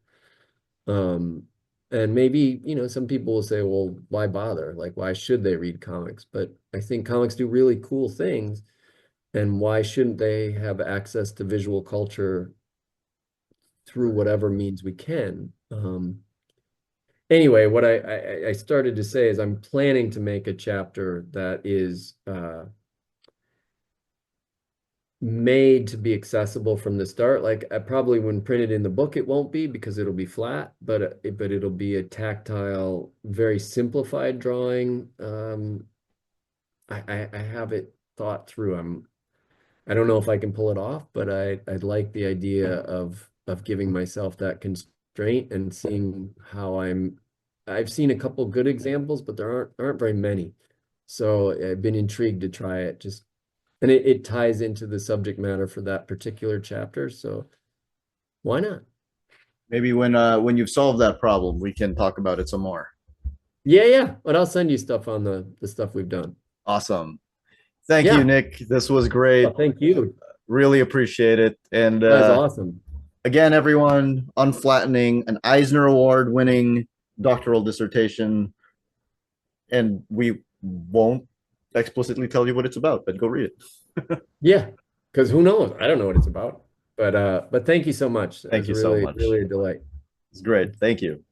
Um, and maybe, some people will say, well, why bother? Like, why should they read comics? But I think comics do really cool things, and why shouldn't they have access to visual culture through Right. whatever means we can? Anyway, what I started to say is I'm planning to make a chapter that is made to be accessible from the start. Like, I probably when printed in the book, it won't be, because it'll be flat, but it'll be a tactile, very simplified drawing. I have it thought through. I don't know if I can pull it off, but I'd like the idea of giving myself that constraint and seeing how I've seen a couple good examples, but there aren't very many. So I've been intrigued to try it. Just and it ties into the subject matter for that particular chapter. So why not? Maybe when you've solved that problem, we can talk about it some more. Yeah, yeah. But I'll send you stuff on the stuff we've done. Awesome. Thank you, Yeah. Nick. This was Well, great. thank you. Really appreciate it. And That was awesome. again, everyone, Unflattening, an Eisner Award winning doctoral dissertation. And we won't explicitly tell you what it's about, but go read it. Yeah. Because who knows? I don't know what it's about. But thank you so much. It Thank was you so really, much. really a delight. It's great. Thank you.